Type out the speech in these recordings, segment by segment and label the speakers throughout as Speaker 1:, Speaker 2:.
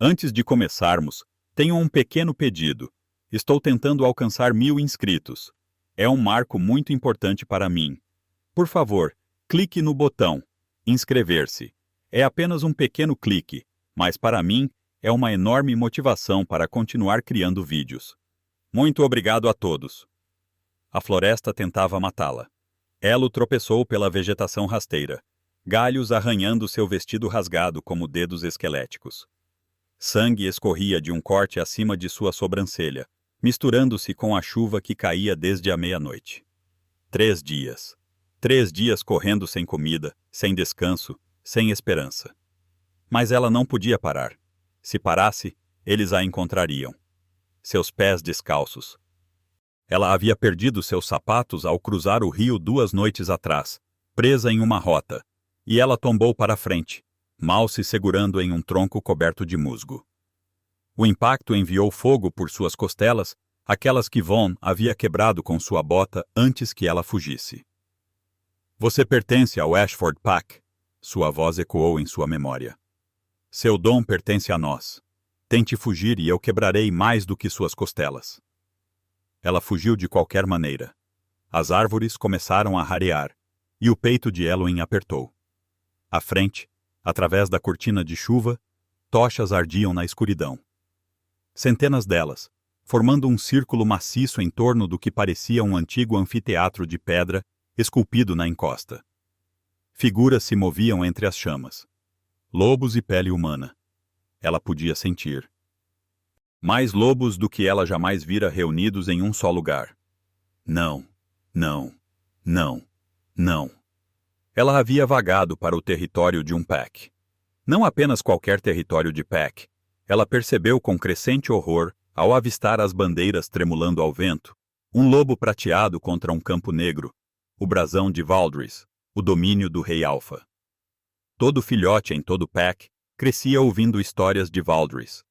Speaker 1: Antes de começarmos, tenho um pequeno pedido. Estou tentando alcançar 1000 inscritos. É um marco muito importante para mim. Por favor, clique no botão inscrever-se. É apenas um pequeno clique, mas para mim é uma enorme motivação para continuar criando vídeos. Muito obrigado a todos. A floresta tentava matá-la. Elo tropeçou pela vegetação rasteira, galhos arranhando seu vestido rasgado como dedos esqueléticos. Sangue escorria de um corte acima de sua sobrancelha, misturando-se com a chuva que caía desde a meia-noite. 3 dias. 3 dias correndo sem comida, sem descanso, sem esperança. Mas ela não podia parar. Se parasse, eles a encontrariam. Seus pés descalços. Ela havia perdido seus sapatos ao cruzar o rio 2 noites atrás, presa em uma rota, e ela tombou para frente, mal se segurando em um tronco coberto de musgo. O impacto enviou fogo por suas costelas, aquelas que Vaughn havia quebrado com sua bota antes que ela fugisse. Você pertence ao Ashford Pack, sua voz ecoou em sua memória. Seu dom pertence a nós. Tente fugir e eu quebrarei mais do que suas costelas. Ela fugiu de qualquer maneira. As árvores começaram a rarear, e o peito de Eloin apertou. À frente, através da cortina de chuva, tochas ardiam na escuridão. Centenas delas, formando um círculo maciço em torno do que parecia um antigo anfiteatro de pedra esculpido na encosta. Figuras se moviam entre as chamas. Lobos e pele humana. Ela podia sentir. Mais lobos do que ela jamais vira reunidos em um só lugar. Não, não, não, não. Ela havia vagado para o território de um pack. Não apenas qualquer território de pack. Ela percebeu com crescente horror, ao avistar as bandeiras tremulando ao vento, um lobo prateado contra um campo negro, o brasão de Valdris, o domínio do Rei Alpha. Todo filhote em todo pack crescia ouvindo histórias de Valdris,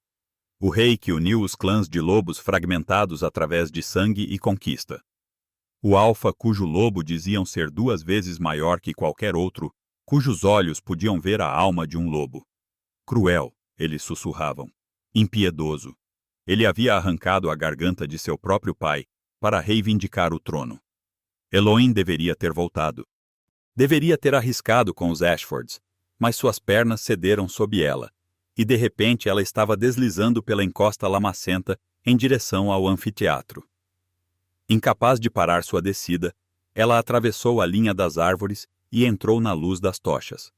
Speaker 1: o rei que uniu os clãs de lobos fragmentados através de sangue e conquista. O Alpha cujo lobo diziam ser 2 vezes maior que qualquer outro, cujos olhos podiam ver a alma de um lobo. Cruel, eles sussurravam. Impiedoso. Ele havia arrancado a garganta de seu próprio pai para reivindicar o trono. Eloin deveria ter voltado. Deveria ter arriscado com os Ashfords, mas suas pernas cederam sob ela, e de repente ela estava deslizando pela encosta lamacenta em direção ao anfiteatro. Incapaz de parar sua descida, ela atravessou a linha das árvores e entrou na luz das tochas.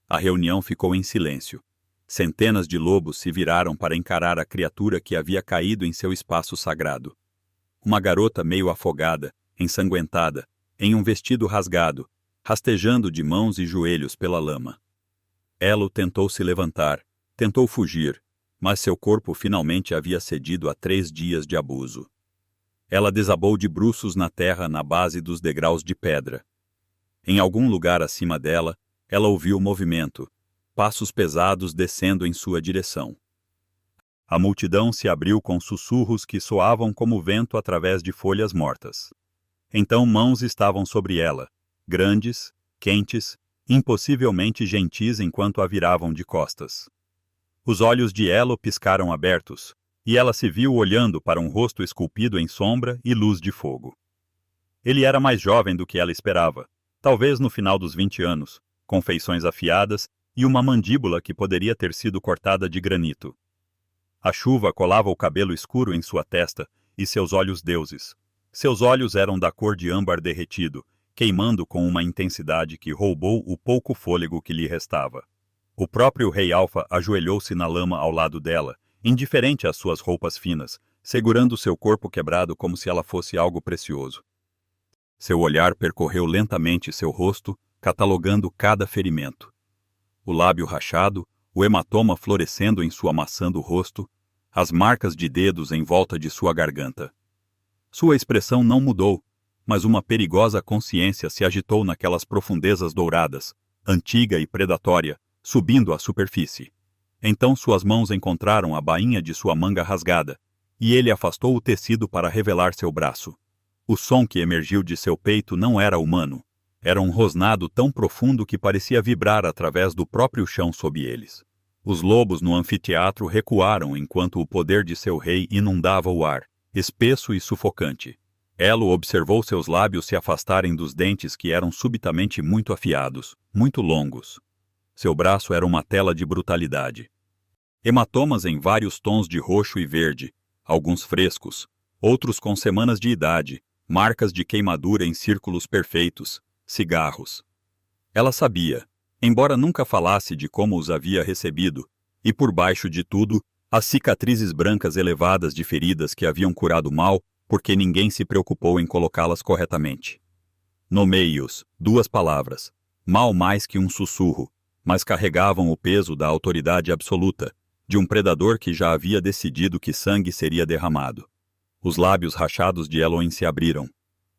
Speaker 1: A reunião ficou em silêncio. Centenas de lobos se viraram para encarar a criatura que havia caído em seu espaço sagrado. Uma garota meio afogada, ensanguentada, em um vestido rasgado, rastejando de mãos e joelhos pela lama. Elo tentou se levantar, tentou fugir, mas seu corpo finalmente havia cedido a 3 dias de abuso. Ela desabou de bruços na terra na base dos degraus de pedra. Em algum lugar acima dela, ela ouviu movimento, passos pesados descendo em sua direção. A multidão se abriu com sussurros que soavam como vento através de folhas mortas. Então mãos estavam sobre ela, grandes, quentes, impossivelmente gentis enquanto a viravam de costas. Os olhos de Elo piscaram abertos, e ela se viu olhando para um rosto esculpido em sombra e luz de fogo. Ele era mais jovem do que ela esperava, talvez no final dos 20 anos, com feições afiadas e uma mandíbula que poderia ter sido cortada de granito. A chuva colava o cabelo escuro em sua testa e seus olhos deuses. Seus olhos eram da cor de âmbar derretido, queimando com uma intensidade que roubou o pouco fôlego que lhe restava. O próprio Rei Alpha ajoelhou-se na lama ao lado dela, indiferente às suas roupas finas, segurando seu corpo quebrado como se ela fosse algo precioso. Seu olhar percorreu lentamente seu rosto, catalogando cada ferimento. O lábio rachado, o hematoma florescendo em sua maçã do rosto, as marcas de dedos em volta de sua garganta. Sua expressão não mudou, mas uma perigosa consciência se agitou naquelas profundezas douradas, antiga e predatória, subindo à superfície. Então suas mãos encontraram a bainha de sua manga rasgada, e ele afastou o tecido para revelar seu braço. O som que emergiu de seu peito não era humano. Era um rosnado tão profundo que parecia vibrar através do próprio chão sob eles. Os lobos no anfiteatro recuaram enquanto o poder de seu rei inundava o ar, espesso e sufocante. Elo observou seus lábios se afastarem dos dentes que eram subitamente muito afiados, muito longos. Seu braço era uma tela de brutalidade. Hematomas em vários tons de roxo e verde, alguns frescos, outros com semanas de idade, marcas de queimadura em círculos perfeitos, cigarros. Ela sabia, embora nunca falasse de como os havia recebido, e por baixo de tudo, as cicatrizes brancas elevadas de feridas que haviam curado mal, porque ninguém se preocupou em colocá-las corretamente. Nomeie-os, 2 palavras, mal mais que um sussurro, mas carregavam o peso da autoridade absoluta, de um predador que já havia decidido que sangue seria derramado. Os lábios rachados de Eloin se abriram.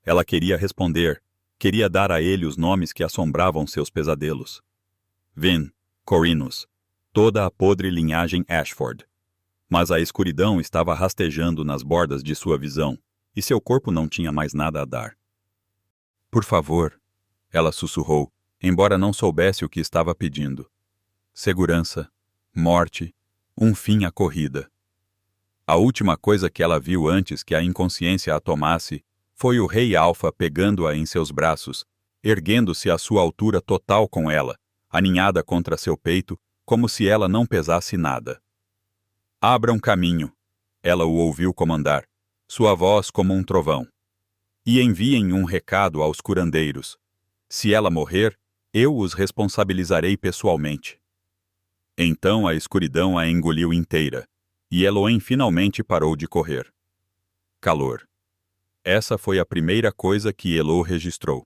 Speaker 1: Ela queria responder, queria dar a ele os nomes que assombravam seus pesadelos. Vin, Corrinus, toda a podre linhagem Ashford. Mas a escuridão estava rastejando nas bordas de sua visão, e seu corpo não tinha mais nada a dar. Por favor, ela sussurrou, embora não soubesse o que estava pedindo. Segurança, morte, um fim à corrida. A última coisa que ela viu antes que a inconsciência a tomasse foi o rei Alfa pegando-a em seus braços, erguendo-se à sua altura total com ela, aninhada contra seu peito, como se ela não pesasse nada. Abram caminho, ela o ouviu comandar, sua voz como um trovão. E enviem um recado aos curandeiros. Se ela morrer, eu os responsabilizarei pessoalmente. Então a escuridão a engoliu inteira, e Eloin finalmente parou de correr. Calor. Essa foi a primeira coisa que Elo registrou.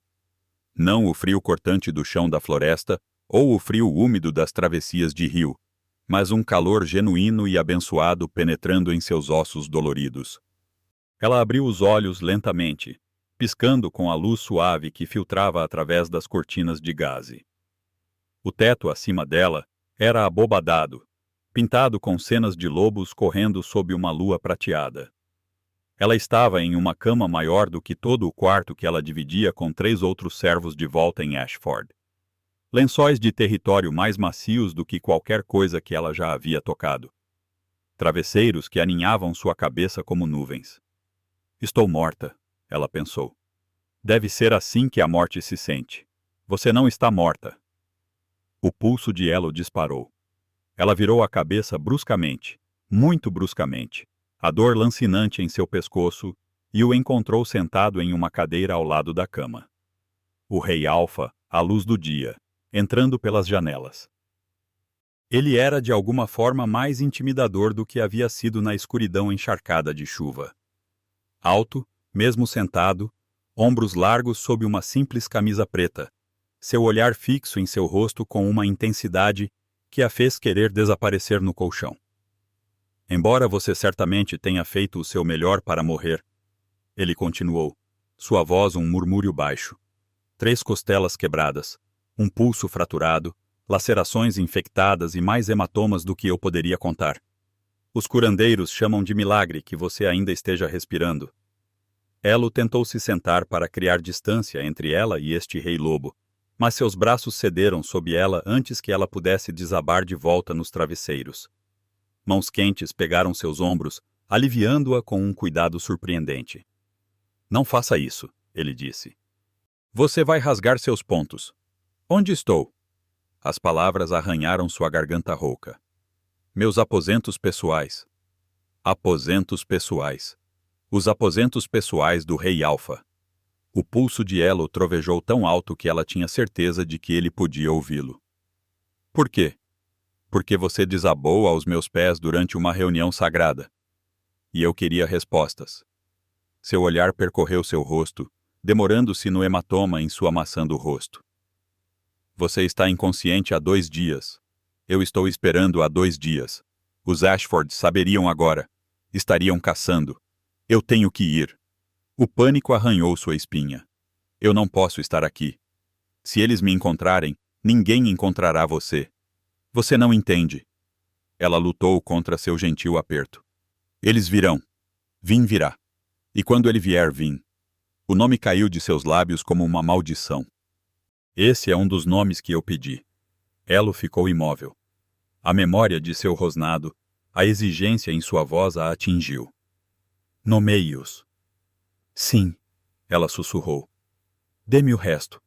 Speaker 1: Não o frio cortante do chão da floresta, ou o frio úmido das travessias de rio, mas um calor genuíno e abençoado penetrando em seus ossos doloridos. Ela abriu os olhos lentamente, piscando com a luz suave que filtrava através das cortinas de gaze. O teto acima dela era abobadado, pintado com cenas de lobos correndo sob uma lua prateada. Ela estava em uma cama maior do que todo o quarto que ela dividia com 3 outros servos de volta em Ashford. Lençóis de território mais macios do que qualquer coisa que ela já havia tocado. Travesseiros que aninhavam sua cabeça como nuvens. Estou morta, ela pensou. Deve ser assim que a morte se sente. Você não está morta. O pulso de Elo disparou. Ela virou a cabeça bruscamente, muito bruscamente, a dor lancinante em seu pescoço, e o encontrou sentado em uma cadeira ao lado da cama. O rei Alfa, à luz do dia, entrando pelas janelas. Ele era de alguma forma mais intimidador do que havia sido na escuridão encharcada de chuva. Alto, mesmo sentado, ombros largos sob uma simples camisa preta, seu olhar fixo em seu rosto com uma intensidade que a fez querer desaparecer no colchão. Embora você certamente tenha feito o seu melhor para morrer, ele continuou, sua voz um murmúrio baixo. 3 costelas quebradas, um pulso fraturado, lacerações infectadas e mais hematomas do que eu poderia contar. Os curandeiros chamam de milagre que você ainda esteja respirando. Elo tentou se sentar para criar distância entre ela e este rei lobo, mas seus braços cederam sob ela antes que ela pudesse desabar de volta nos travesseiros. Mãos quentes pegaram seus ombros, aliviando-a com um cuidado surpreendente. Não faça isso, ele disse. Você vai rasgar seus pontos. Onde estou? As palavras arranharam sua garganta rouca. Meus aposentos pessoais. Aposentos pessoais. Os aposentos pessoais do rei Alfa. O pulso de Elo trovejou tão alto que ela tinha certeza de que ele podia ouvi-lo. Por quê? Porque você desabou aos meus pés durante uma reunião sagrada. E eu queria respostas. Seu olhar percorreu seu rosto, demorando-se no hematoma em sua maçã do rosto. Você está inconsciente há 2 dias. Eu estou esperando há 2 dias. Os Ashford saberiam agora. Estariam caçando. Eu tenho que ir. O pânico arranhou sua espinha. Eu não posso estar aqui. Se eles me encontrarem, ninguém encontrará você. Você não entende. Ela lutou contra seu gentil aperto. Eles virão. Vin virá. E quando ele vier, Vin. O nome caiu de seus lábios como uma maldição. Esse é um dos nomes que eu pedi. Elo ficou imóvel. A memória de seu rosnado, a exigência em sua voz a atingiu. Nomeie-os. Sim, ela sussurrou. Dê-me o resto.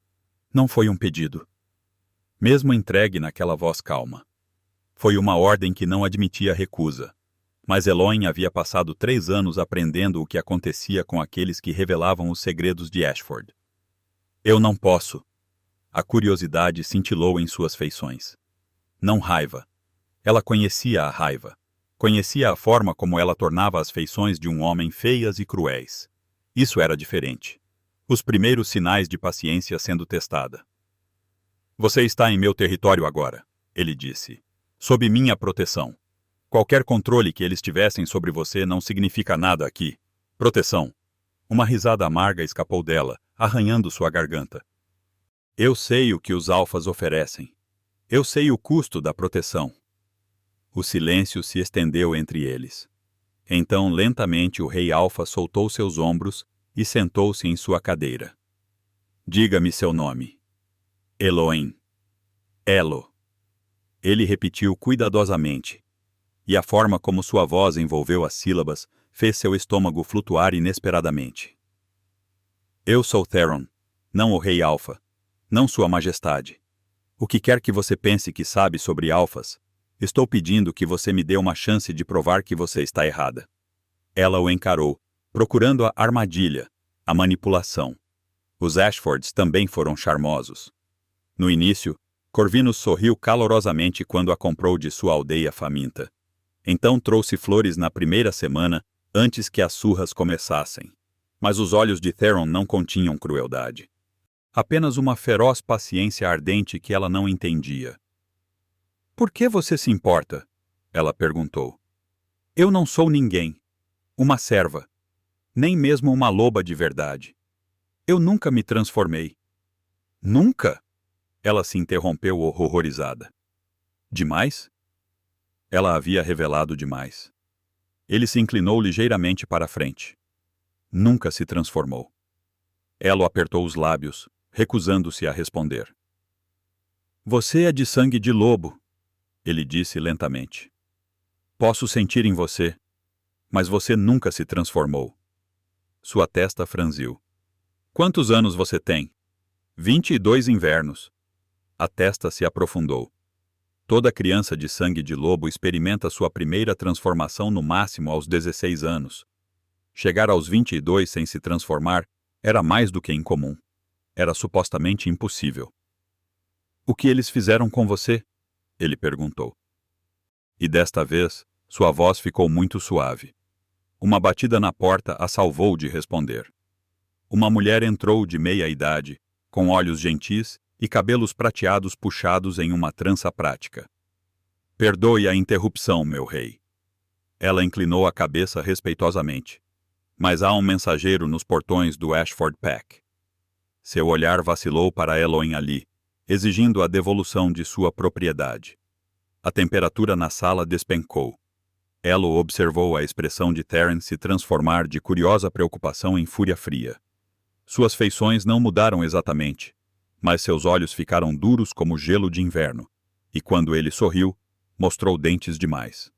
Speaker 1: Não foi um pedido. Mesmo entregue naquela voz calma. Foi uma ordem que não admitia recusa. Mas Eloin havia passado 3 anos aprendendo o que acontecia com aqueles que revelavam os segredos de Ashford. Eu não posso. A curiosidade cintilou em suas feições. Não raiva. Ela conhecia a raiva. Conhecia a forma como ela tornava as feições de um homem feias e cruéis. Isso era diferente. Os primeiros sinais de paciência sendo testada. Você está em meu território agora, ele disse. Sob minha proteção. Qualquer controle que eles tivessem sobre você não significa nada aqui. Proteção. Uma risada amarga escapou dela, arranhando sua garganta. Eu sei o que os alfas oferecem. Eu sei o custo da proteção. O silêncio se estendeu entre eles. Então, lentamente, o rei alfa soltou seus ombros e sentou-se em sua cadeira. Diga-me seu nome. Eloin. Elo. Ele repetiu cuidadosamente. E a forma como sua voz envolveu as sílabas fez seu estômago flutuar inesperadamente. Eu sou Theron, não o rei alfa, não sua majestade. O que quer que você pense que sabe sobre alfas, estou pedindo que você me dê uma chance de provar que você está errada. Ela o encarou, procurando a armadilha, a manipulação. Os Ashfords também foram charmosos. No início, Corvinus sorriu calorosamente quando a comprou de sua aldeia faminta. Então trouxe flores na primeira semana, antes que as surras começassem. Mas os olhos de Theron não continham crueldade. Apenas uma feroz paciência ardente que ela não entendia. Por que você se importa? Ela perguntou. Eu não sou ninguém. Uma serva. Nem mesmo uma loba de verdade. Eu nunca me transformei. Nunca? Ela se interrompeu horrorizada. Demais? Ela havia revelado demais. Ele se inclinou ligeiramente para a frente. Nunca se transformou. Elo apertou os lábios, recusando-se a responder. Você é de sangue de lobo, ele disse lentamente. Posso sentir em você, mas você nunca se transformou. Sua testa franziu. Quantos anos você tem? 22 invernos. A testa se aprofundou. Toda criança de sangue de lobo experimenta sua primeira transformação no máximo aos 16 anos. Chegar aos 22 sem se transformar era mais do que incomum. Era supostamente impossível. O que eles fizeram com você? Ele perguntou. E desta vez, sua voz ficou muito suave. Uma batida na porta a salvou de responder. Uma mulher entrou de meia idade, com olhos gentis e cabelos prateados puxados em uma trança prática. Perdoe a interrupção, meu rei. Ela inclinou a cabeça respeitosamente. Mas há um mensageiro nos portões do Ashford Pack. Seu olhar vacilou para Eloin ali, exigindo a devolução de sua propriedade. A temperatura na sala despencou. Elo observou a expressão de Terence se transformar de curiosa preocupação em fúria fria. Suas feições não mudaram exatamente, mas seus olhos ficaram duros como gelo de inverno, e quando ele sorriu, mostrou dentes demais.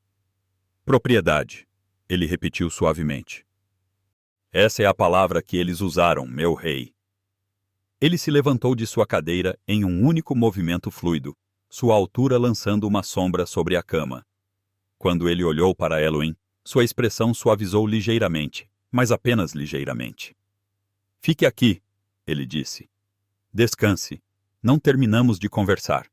Speaker 1: Propriedade, ele repetiu suavemente. Essa é a palavra que eles usaram, meu rei. Ele se levantou de sua cadeira em um único movimento fluido, sua altura lançando uma sombra sobre a cama. Quando ele olhou para Eloin, sua expressão suavizou ligeiramente, mas apenas ligeiramente. Fique aqui, ele disse. Descanse. Não terminamos de conversar.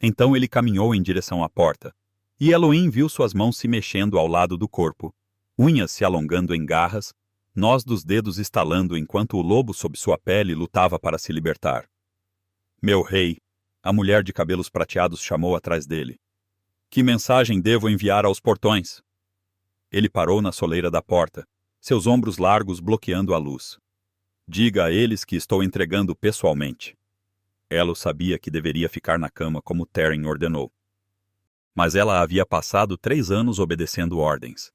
Speaker 1: Então ele caminhou em direção à porta, e Eloin viu suas mãos se mexendo ao lado do corpo, unhas se alongando em garras, nós dos dedos estalando enquanto o lobo sob sua pele lutava para se libertar. Meu rei, a mulher de cabelos prateados chamou atrás dele. Que mensagem devo enviar aos portões? Ele parou na soleira da porta, seus ombros largos bloqueando a luz. Diga a eles que estou entregando pessoalmente. Elo sabia que deveria ficar na cama como Teren ordenou. Mas ela havia passado 3 anos obedecendo ordens.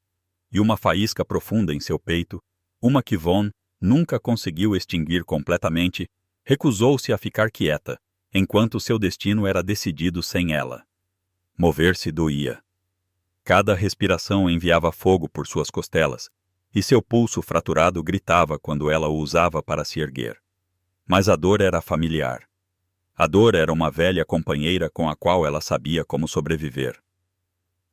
Speaker 1: E uma faísca profunda em seu peito, uma que Von nunca conseguiu extinguir completamente, recusou-se a ficar quieta, enquanto seu destino era decidido sem ela. Mover-se doía. Cada respiração enviava fogo por suas costelas, e seu pulso fraturado gritava quando ela o usava para se erguer. Mas a dor era familiar. A dor era uma velha companheira com a qual ela sabia como sobreviver.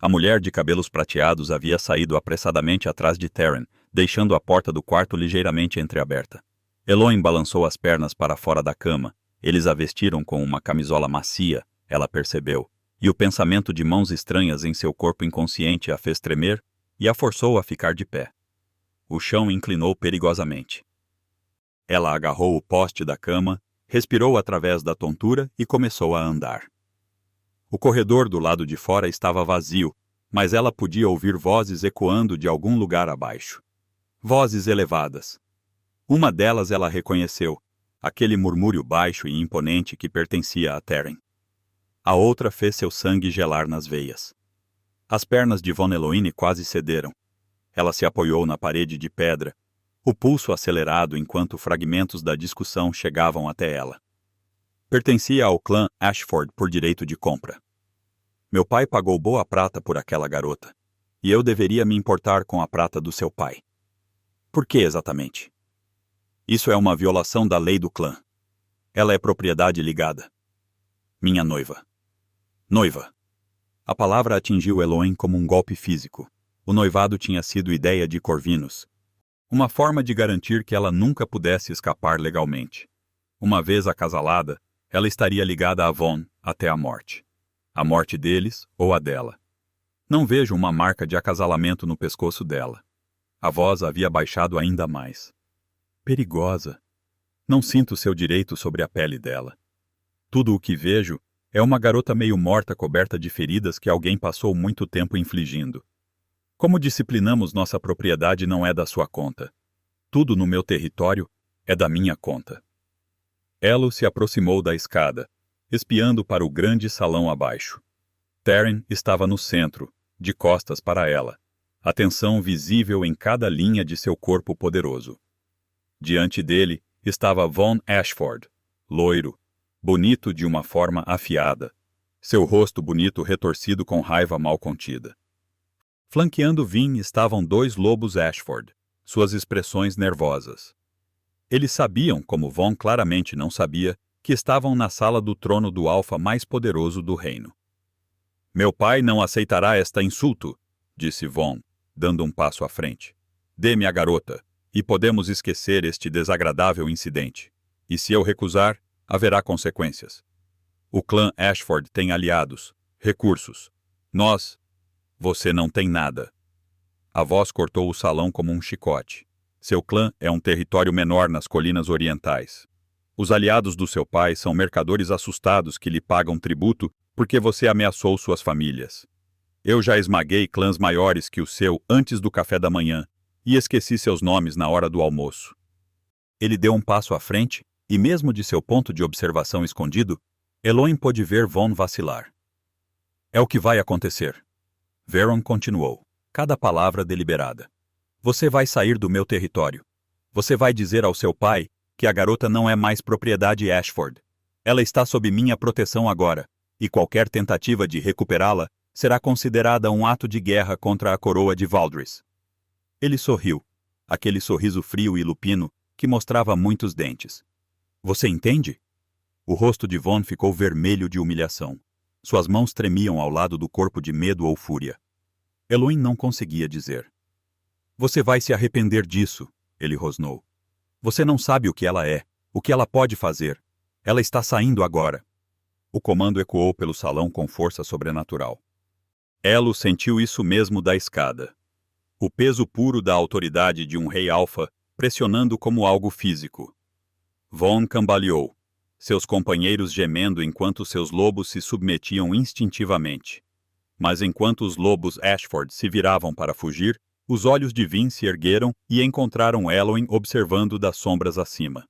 Speaker 1: A mulher de cabelos prateados havia saído apressadamente atrás de Taryn, deixando a porta do quarto ligeiramente entreaberta. Eloin balançou as pernas para fora da cama. Eles a vestiram com uma camisola macia, ela percebeu, e o pensamento de mãos estranhas em seu corpo inconsciente a fez tremer e a forçou a ficar de pé. O chão inclinou perigosamente. Ela agarrou o poste da cama, respirou através da tontura e começou a andar. O corredor do lado de fora estava vazio, mas ela podia ouvir vozes ecoando de algum lugar abaixo. Vozes elevadas. Uma delas ela reconheceu, aquele murmúrio baixo e imponente que pertencia a Taryn. A outra fez seu sangue gelar nas veias. As pernas de Von Eloine quase cederam. Ela se apoiou na parede de pedra, o pulso acelerado enquanto fragmentos da discussão chegavam até ela. Pertencia ao clã Ashford por direito de compra. Meu pai pagou boa prata por aquela garota, e eu deveria me importar com a prata do seu pai. Por que exatamente? Isso é uma violação da lei do clã. Ela é propriedade ligada. Minha noiva. Noiva. A palavra atingiu Eloin como um golpe físico. O noivado tinha sido ideia de Corvinus. Uma forma de garantir que ela nunca pudesse escapar legalmente. Uma vez acasalada, ela estaria ligada a Von até a morte. A morte deles ou a dela. Não vejo uma marca de acasalamento no pescoço dela. A voz havia baixado ainda mais. Perigosa. Não sinto seu direito sobre a pele dela. Tudo o que vejo é uma garota meio morta coberta de feridas que alguém passou muito tempo infligindo. Como disciplinamos nossa propriedade não é da sua conta. Tudo no meu território é da minha conta. Elo se aproximou da escada, espiando para o grande salão abaixo. Taryn estava no centro, de costas para ela, a tensão visível em cada linha de seu corpo poderoso. Diante dele estava Von Ashford, loiro, bonito de uma forma afiada, seu rosto bonito retorcido com raiva mal contida. Flanqueando Vin estavam dois lobos Ashford, suas expressões nervosas. Eles sabiam, como Von claramente não sabia, que estavam na sala do trono do alfa mais poderoso do reino. Meu pai não aceitará esta insulto, disse Von, dando um passo à frente. Dê-me a garota, e podemos esquecer este desagradável incidente. E se eu recusar, haverá consequências. O clã Ashford tem aliados, recursos. Nós... Você não tem nada. A voz cortou o salão como um chicote. Seu clã é um território menor nas colinas orientais. Os aliados do seu pai são mercadores assustados que lhe pagam tributo porque você ameaçou suas famílias. Eu já esmaguei clãs maiores que o seu antes do café da manhã e esqueci seus nomes na hora do almoço. Ele deu um passo à frente e, mesmo de seu ponto de observação escondido, Eloin pôde ver Von vacilar. É o que vai acontecer. Veron continuou, cada palavra deliberada. Você vai sair do meu território. Você vai dizer ao seu pai que a garota não é mais propriedade Ashford. Ela está sob minha proteção agora, e qualquer tentativa de recuperá-la será considerada um ato de guerra contra a coroa de Valdris. Ele sorriu, aquele sorriso frio e lupino que mostrava muitos dentes. Você entende? O rosto de Von ficou vermelho de humilhação. Suas mãos tremiam ao lado do corpo de medo ou fúria. Eloin não conseguia dizer. Você vai se arrepender disso, ele rosnou. Você não sabe o que ela é, o que ela pode fazer. Ela está saindo agora. O comando ecoou pelo salão com força sobrenatural. Elo sentiu isso mesmo da escada. O peso puro da autoridade de um rei alfa pressionando como algo físico. Von cambaleou, seus companheiros gemendo enquanto seus lobos se submetiam instintivamente. Mas enquanto os lobos Ashford se viravam para fugir, os olhos de Vin se ergueram e encontraram Eloin observando das sombras acima.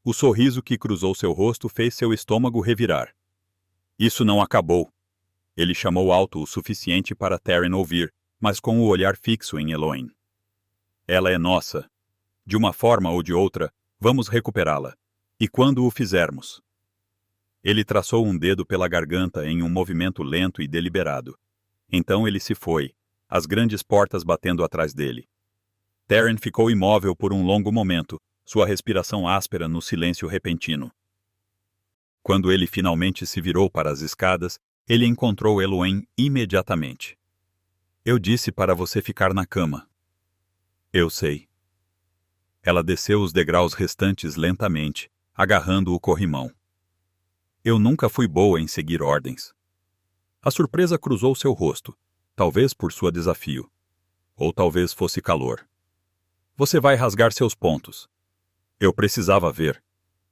Speaker 1: O sorriso que cruzou seu rosto fez seu estômago revirar. Isso não acabou. Ele chamou alto o suficiente para Taryn ouvir, mas com o olhar fixo em Eloin. Ela é nossa. De uma forma ou de outra, vamos recuperá-la. E quando o fizermos? Ele traçou um dedo pela garganta em um movimento lento e deliberado. Então ele se foi, as grandes portas batendo atrás dele. Taryn ficou imóvel por um longo momento, sua respiração áspera no silêncio repentino. Quando ele finalmente se virou para as escadas, ele encontrou Eloane imediatamente. Eu disse para você ficar na cama. Eu sei. Ela desceu os degraus restantes lentamente, agarrando o corrimão. Eu nunca fui boa em seguir ordens. A surpresa cruzou seu rosto, talvez por sua desafio. Ou talvez fosse calor. Você vai rasgar seus pontos. Eu precisava ver.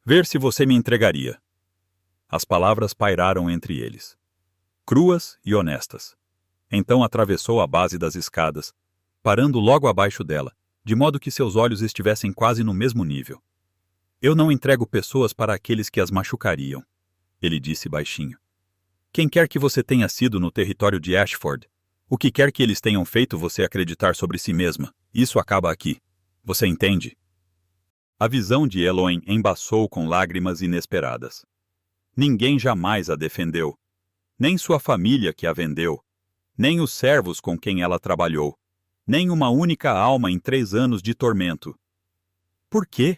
Speaker 1: Ver se você me entregaria. As palavras pairaram entre eles. Cruas e honestas. Então atravessou a base das escadas, parando logo abaixo dela, de modo que seus olhos estivessem quase no mesmo nível. Eu não entrego pessoas para aqueles que as machucariam, ele disse baixinho. Quem quer que você tenha sido no território de Ashford, o que quer que eles tenham feito você acreditar sobre si mesma, isso acaba aqui. Você entende? A visão de Eloane embaçou com lágrimas inesperadas. Ninguém jamais a defendeu. Nem sua família que a vendeu. Nem os servos com quem ela trabalhou. Nem uma única alma em 3 anos de tormento. Por quê?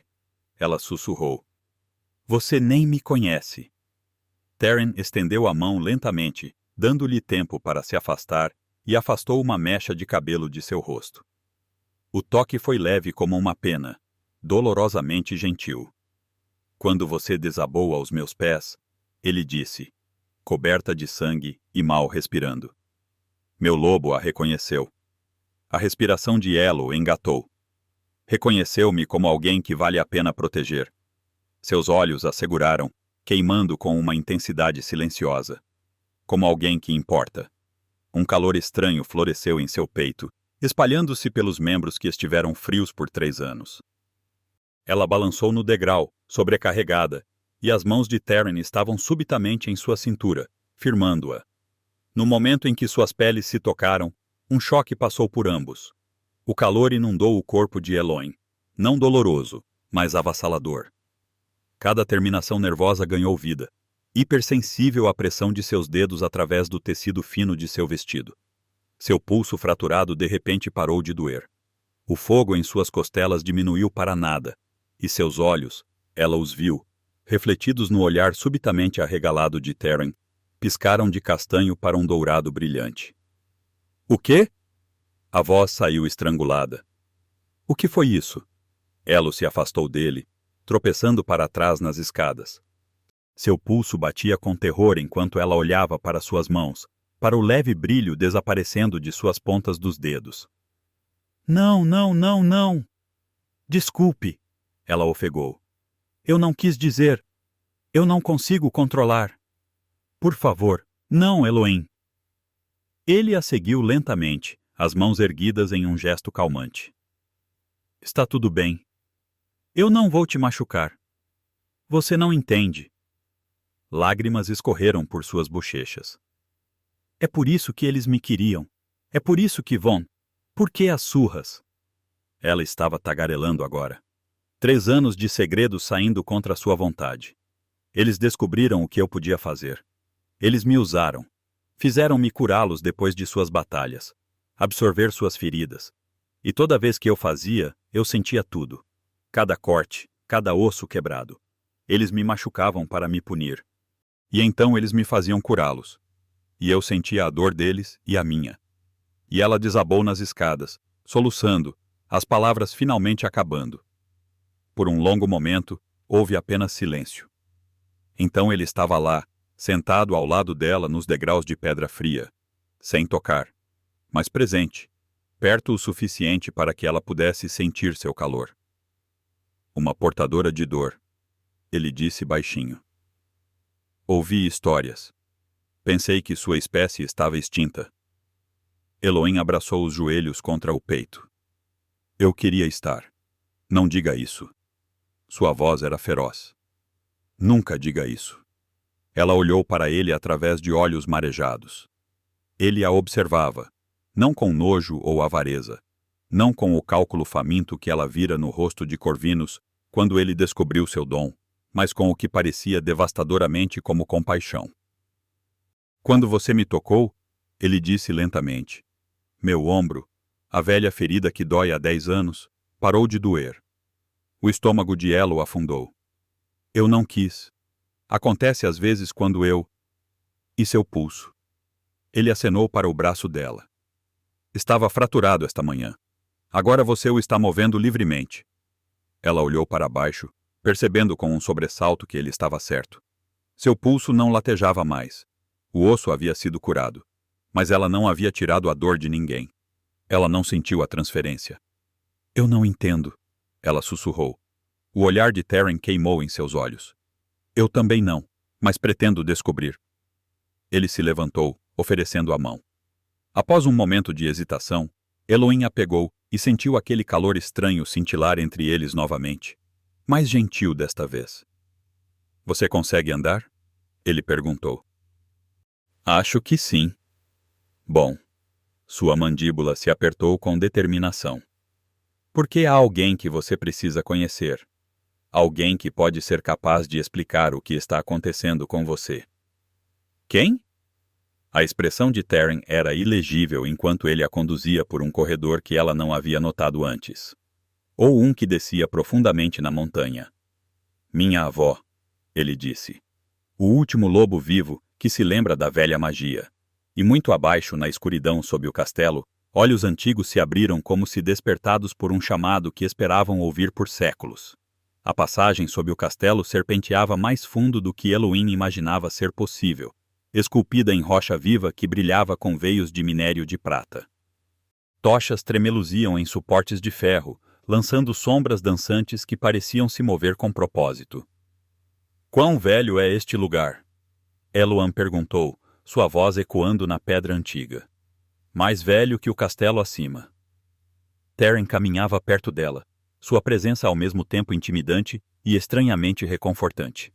Speaker 1: Ela sussurrou. Você nem me conhece. Taryn estendeu a mão lentamente, dando-lhe tempo para se afastar, e afastou uma mecha de cabelo de seu rosto. O toque foi leve como uma pena, dolorosamente gentil. Quando você desabou aos meus pés, ele disse, coberta de sangue e mal respirando. Meu lobo a reconheceu. A respiração de Elo engatou. Reconheceu-me como alguém que vale a pena proteger. Seus olhos a seguraram, queimando com uma intensidade silenciosa. Como alguém que importa. Um calor estranho floresceu em seu peito, espalhando-se pelos membros que estiveram frios por 3 anos. Ela balançou no degrau, sobrecarregada, e as mãos de Taryn estavam subitamente em sua cintura, firmando-a. No momento em que suas peles se tocaram, um choque passou por ambos. O calor inundou o corpo de Eloane, não doloroso, mas avassalador. Cada terminação nervosa ganhou vida, hipersensível à pressão de seus dedos através do tecido fino de seu vestido. Seu pulso fraturado de repente parou de doer. O fogo em suas costelas diminuiu para nada, e seus olhos, ela os viu, refletidos no olhar subitamente arregalado de Taryn, piscaram de castanho para um dourado brilhante. O quê? A voz saiu estrangulada. O que foi isso? Elo se afastou dele, tropeçando para trás nas escadas. Seu pulso batia com terror enquanto ela olhava para suas mãos, para o leve brilho desaparecendo de suas pontas dos dedos. Não, não, não, não! Desculpe, ela ofegou. Eu não quis dizer. Eu não consigo controlar. Por favor, não, Eloane. Ele a seguiu lentamente, as mãos erguidas em um gesto calmante. Está tudo bem. Eu não vou te machucar. Você não entende. Lágrimas escorreram por suas bochechas. É por isso que eles me queriam. É por isso que vão. Por que as surras? Ela estava tagarelando agora. 3 anos de segredo saindo contra sua vontade. Eles descobriram o que eu podia fazer. Eles me usaram. Fizeram-me curá-los depois de suas batalhas. Absorver suas feridas. E toda vez que eu fazia, eu sentia tudo. Cada corte, cada osso quebrado. Eles me machucavam para me punir. E então eles me faziam curá-los. E eu sentia a dor deles e a minha. E ela desabou nas escadas, soluçando, as palavras finalmente acabando. Por um longo momento, houve apenas silêncio. Então ele estava lá, sentado ao lado dela nos degraus de pedra fria, sem tocar, mas presente, perto o suficiente para que ela pudesse sentir seu calor. Uma portadora de dor, ele disse baixinho. Ouvi histórias. Pensei que sua espécie estava extinta. Eloane abraçou os joelhos contra o peito. Eu queria estar. Não diga isso. Sua voz era feroz. Nunca diga isso. Ela olhou para ele através de olhos marejados. Ele a observava, não com nojo ou avareza, não com o cálculo faminto que ela vira no rosto de Corvinus quando ele descobriu seu dom, mas com o que parecia devastadoramente como compaixão. Quando você me tocou, ele disse lentamente, meu ombro, a velha ferida que dói há 10 anos, parou de doer. O estômago de Elo afundou. Eu não quis. Acontece às vezes quando eu... E seu pulso. Ele acenou para o braço dela. Estava fraturado esta manhã. Agora você o está movendo livremente. Ela olhou para baixo, percebendo com um sobressalto que ele estava certo. Seu pulso não latejava mais. O osso havia sido curado. Mas ela não havia tirado a dor de ninguém. Ela não sentiu a transferência. Eu não entendo, ela sussurrou. O olhar de Taryn queimou em seus olhos. Eu também não, mas pretendo descobrir. Ele se levantou, oferecendo a mão. Após um momento de hesitação, Elohim a pegou e sentiu aquele calor estranho cintilar entre eles novamente. Mais gentil desta vez. Você consegue andar? Ele perguntou. Acho que sim. Bom. Sua mandíbula se apertou com determinação. Porque há alguém que você precisa conhecer. Alguém que pode ser capaz de explicar o que está acontecendo com você. Quem? A expressão de Taryn era ilegível enquanto ele a conduzia por um corredor que ela não havia notado antes. Ou um que descia profundamente na montanha. Minha avó, ele disse. O último lobo vivo que se lembra da velha magia. E muito abaixo, na escuridão sob o castelo, olhos antigos se abriram como se despertados por um chamado que esperavam ouvir por séculos. A passagem sob o castelo serpenteava mais fundo do que Elohim imaginava ser possível, esculpida em rocha viva que brilhava com veios de minério de prata. Tochas tremeluziam em suportes de ferro, lançando sombras dançantes que pareciam se mover com propósito. Quão velho é este lugar? Elohim perguntou, sua voz ecoando na pedra antiga. Mais velho que o castelo acima. Taryn caminhava perto dela, sua presença ao mesmo tempo intimidante e estranhamente reconfortante.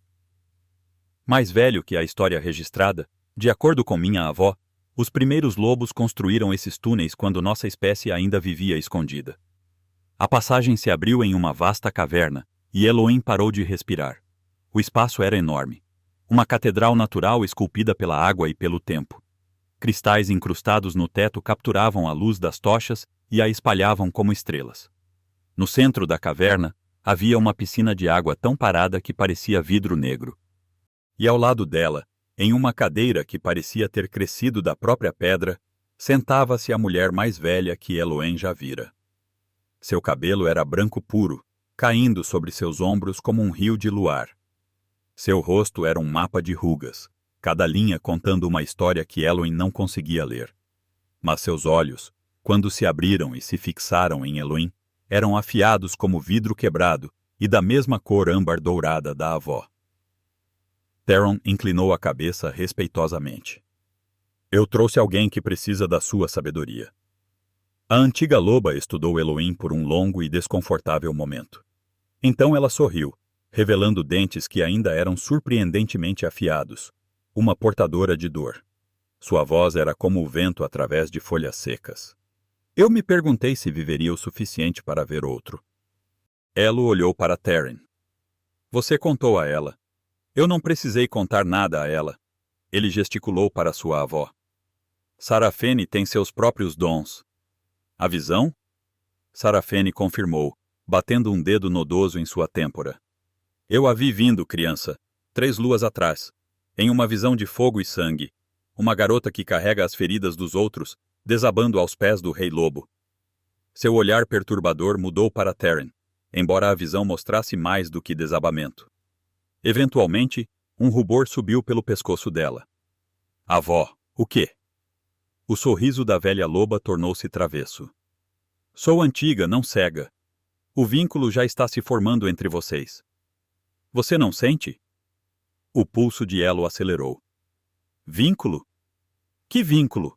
Speaker 1: Mais velho que a história registrada, de acordo com minha avó, os primeiros lobos construíram esses túneis quando nossa espécie ainda vivia escondida. A passagem se abriu em uma vasta caverna, e Elohim parou de respirar. O espaço era enorme. Uma catedral natural esculpida pela água e pelo tempo. Cristais incrustados no teto capturavam a luz das tochas e a espalhavam como estrelas. No centro da caverna, havia uma piscina de água tão parada que parecia vidro negro. E ao lado dela, em uma cadeira que parecia ter crescido da própria pedra, sentava-se a mulher mais velha que Elohim já vira. Seu cabelo era branco puro, caindo sobre seus ombros como um rio de luar. Seu rosto era um mapa de rugas, cada linha contando uma história que Elohim não conseguia ler. Mas seus olhos, quando se abriram e se fixaram em Elohim, eram afiados como vidro quebrado e da mesma cor âmbar dourada da avó. Taryn inclinou a cabeça respeitosamente. Eu trouxe alguém que precisa da sua sabedoria. A antiga loba estudou Elohim por um longo e desconfortável momento. Então ela sorriu, revelando dentes que ainda eram surpreendentemente afiados, uma portadora de dor. Sua voz era como o vento através de folhas secas. Eu me perguntei se viveria o suficiente para ver outro. Elo olhou para Taryn. Você contou a ela. Eu não precisei contar nada a ela. Ele gesticulou para sua avó. Sarafene tem seus próprios dons. A visão? Sarafene confirmou, batendo um dedo nodoso em sua têmpora. Eu a vi vindo, criança, 3 luas atrás, em uma visão de fogo e sangue, uma garota que carrega as feridas dos outros, desabando aos pés do rei lobo. Seu olhar perturbador mudou para Taryn, embora a visão mostrasse mais do que desabamento. Eventualmente, um rubor subiu pelo pescoço dela. Avó, o quê? O sorriso da velha loba tornou-se travesso. Sou antiga, não cega. O vínculo já está se formando entre vocês. Você não sente? O pulso de Elo acelerou. Vínculo? Que vínculo?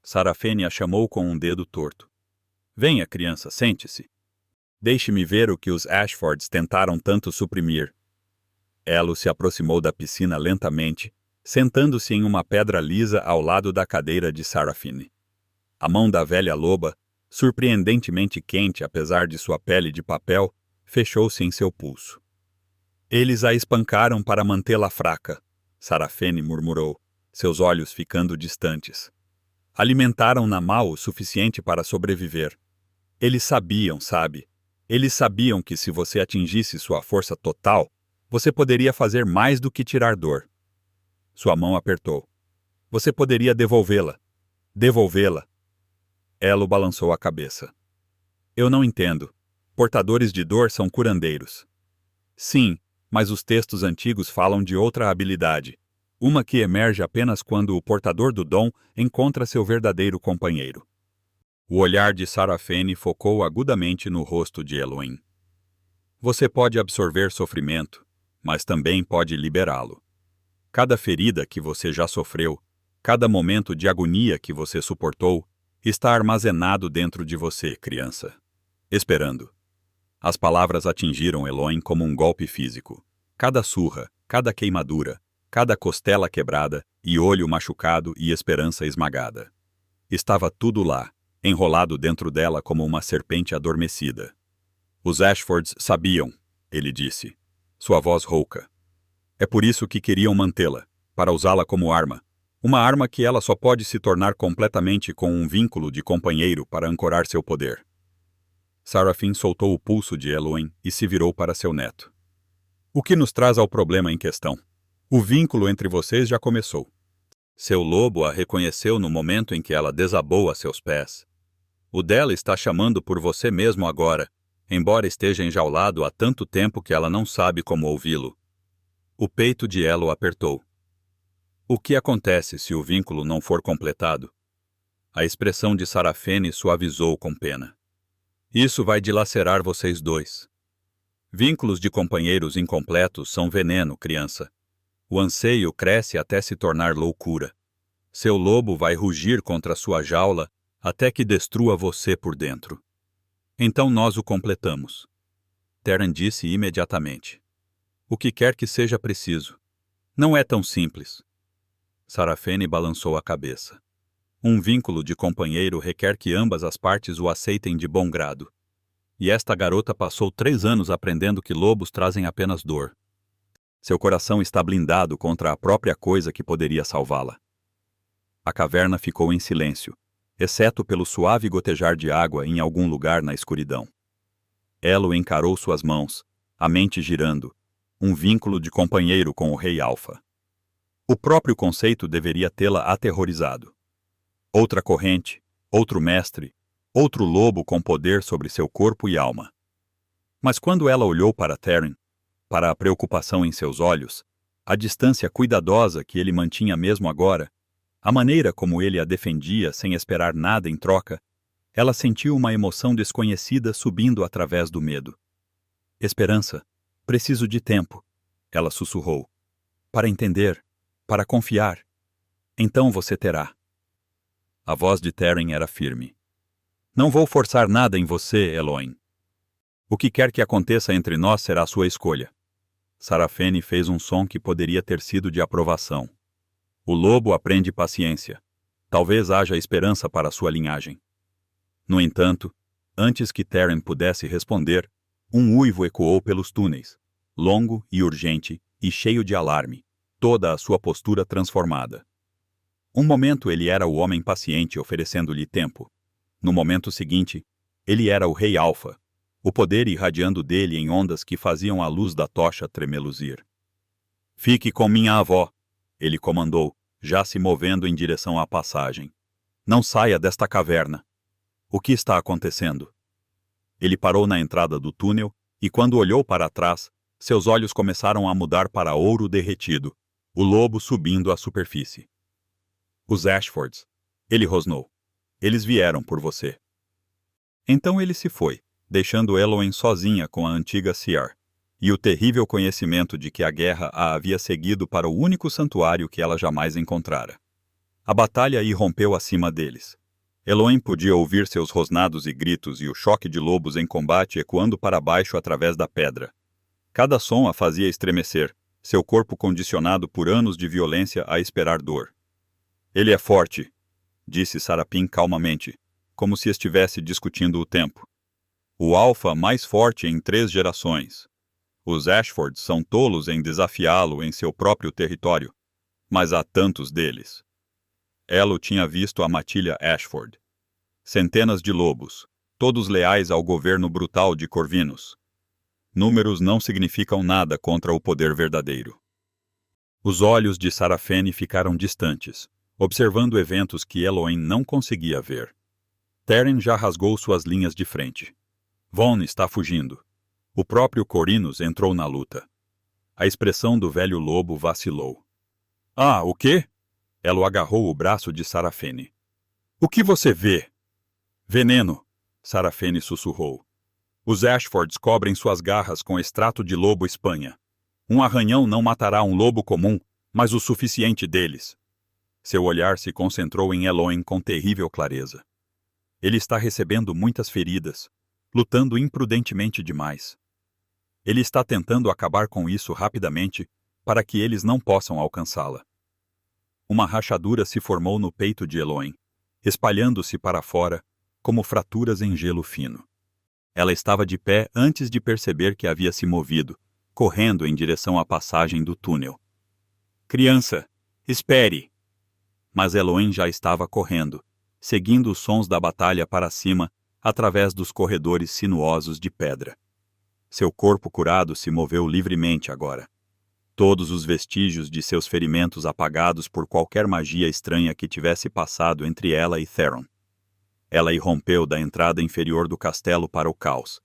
Speaker 1: Sarafene a chamou com um dedo torto. Venha, criança, sente-se. Deixe-me ver o que os Ashfords tentaram tanto suprimir. Elo se aproximou da piscina lentamente, sentando-se em uma pedra lisa ao lado da cadeira de Sarafene. A mão da velha loba, surpreendentemente quente apesar de sua pele de papel, fechou-se em seu pulso. Eles a espancaram para mantê-la fraca, Sarafene murmurou, seus olhos ficando distantes. Alimentaram-na mal o suficiente para sobreviver. Eles sabiam, sabe? Eles sabiam que se você atingisse sua força total, você poderia fazer mais do que tirar dor. Sua mão apertou. Você poderia devolvê-la. Devolvê-la. Elo balançou a cabeça. Eu não entendo. Portadores de dor são curandeiros. Sim, mas os textos antigos falam de outra habilidade. Uma que emerge apenas quando o portador do dom encontra seu verdadeiro companheiro. O olhar de Sarafene focou agudamente no rosto de Elohim. Você pode absorver sofrimento, mas também pode liberá-lo. Cada ferida que você já sofreu, cada momento de agonia que você suportou, está armazenado dentro de você, criança. Esperando. As palavras atingiram Elohim como um golpe físico. Cada surra, cada queimadura, cada costela quebrada e olho machucado e esperança esmagada. Estava tudo lá, enrolado dentro dela como uma serpente adormecida. Os Ashfords sabiam, ele disse, sua voz rouca. É por isso que queriam mantê-la, para usá-la como arma. Uma arma que ela só pode se tornar completamente com um vínculo de companheiro para ancorar seu poder. Sarafin soltou o pulso de Elohim e se virou para seu neto. O que nos traz ao problema em questão? O vínculo entre vocês já começou. Seu lobo a reconheceu no momento em que ela desabou a seus pés. O dela está chamando por você mesmo agora, embora esteja enjaulado há tanto tempo que ela não sabe como ouvi-lo. O peito de Elo apertou. O que acontece se o vínculo não for completado? A expressão de Sarafene suavizou com pena. Isso vai dilacerar vocês dois. Vínculos de companheiros incompletos são veneno, criança. O anseio cresce até se tornar loucura. Seu lobo vai rugir contra sua jaula até que destrua você por dentro. Então nós o completamos. Terran disse imediatamente. O que quer que seja preciso. Não é tão simples. Sarafene balançou a cabeça. Um vínculo de companheiro requer que ambas as partes o aceitem de bom grado. E esta garota passou 3 anos aprendendo que lobos trazem apenas dor. Seu coração está blindado contra a própria coisa que poderia salvá-la. A caverna ficou em silêncio, exceto pelo suave gotejar de água em algum lugar na escuridão. Elo encarou suas mãos, a mente girando, um vínculo de companheiro com o Rei Alfa. O próprio conceito deveria tê-la aterrorizado. Outra corrente, outro mestre, outro lobo com poder sobre seu corpo e alma. Mas quando ela olhou para Terran, para a preocupação em seus olhos, a distância cuidadosa que ele mantinha mesmo agora, a maneira como ele a defendia sem esperar nada em troca, ela sentiu uma emoção desconhecida subindo através do medo. Esperança, preciso de tempo, ela sussurrou. Para entender, para confiar. Então você terá. A voz de Terran era firme. Não vou forçar nada em você, Elohim. O que quer que aconteça entre nós será sua escolha. Sarafene fez um som que poderia ter sido de aprovação. O lobo aprende paciência. Talvez haja esperança para sua linhagem. No entanto, antes que Terran pudesse responder, um uivo ecoou pelos túneis, longo e urgente e cheio de alarme, toda a sua postura transformada. Um momento ele era o homem paciente oferecendo-lhe tempo. No momento seguinte, ele era o Rei Alfa, o poder irradiando dele em ondas que faziam a luz da tocha tremeluzir. Fique com minha avó, ele comandou, já se movendo em direção à passagem. Não saia desta caverna. O que está acontecendo? Ele parou na entrada do túnel e quando olhou para trás, seus olhos começaram a mudar para ouro derretido, o lobo subindo à superfície. Os Ashfords. Ele rosnou. Eles vieram por você. Então ele se foi, deixando Elohim sozinha com a antiga Ciar, e o terrível conhecimento de que a guerra a havia seguido para o único santuário que ela jamais encontrara. A batalha irrompeu acima deles. Elohim podia ouvir seus rosnados e gritos e o choque de lobos em combate ecoando para baixo através da pedra. Cada som a fazia estremecer, seu corpo condicionado por anos de violência a esperar dor. Ele é forte, disse Sarapin calmamente, como se estivesse discutindo o tempo. O alfa mais forte em 3 gerações. Os Ashford são tolos em desafiá-lo em seu próprio território, mas há tantos deles. Elo tinha visto a matilha Ashford. Centenas de lobos, todos leais ao governo brutal de Corvinus. Números não significam nada contra o poder verdadeiro. Os olhos de Sarafene ficaram distantes, observando eventos que Eloin não conseguia ver. Teren já rasgou suas linhas de frente. Von está fugindo. O próprio Corvinus entrou na luta. A expressão do velho lobo vacilou. Ah, o quê? Elo agarrou o braço de Sarafene. O que você vê? Veneno, Sarafene sussurrou. Os Ashfords cobrem suas garras com extrato de lobo Espanha. Um arranhão não matará um lobo comum, mas o suficiente deles. Seu olhar se concentrou em Eloin com terrível clareza. Ele está recebendo muitas feridas, lutando imprudentemente demais. Ele está tentando acabar com isso rapidamente para que eles não possam alcançá-la. Uma rachadura se formou no peito de Eloin, espalhando-se para fora como fraturas em gelo fino. Ela estava de pé antes de perceber que havia se movido, correndo em direção à passagem do túnel. Criança, espere! Mas Eloin já estava correndo, seguindo os sons da batalha para cima, através dos corredores sinuosos de pedra. Seu corpo curado se moveu livremente agora. Todos os vestígios de seus ferimentos apagados por qualquer magia estranha que tivesse passado entre ela e Theron. Ela irrompeu da entrada inferior do castelo para o caos.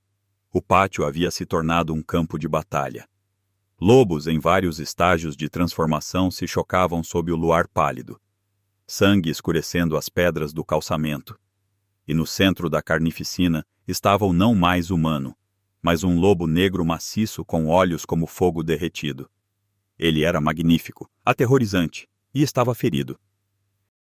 Speaker 1: O pátio havia se tornado um campo de batalha. Lobos em vários estágios de transformação se chocavam sob o luar pálido. Sangue escurecendo as pedras do calçamento. E no centro da carnificina estava o não mais humano, mas um lobo negro maciço com olhos como fogo derretido. Ele era magnífico, aterrorizante, e estava ferido.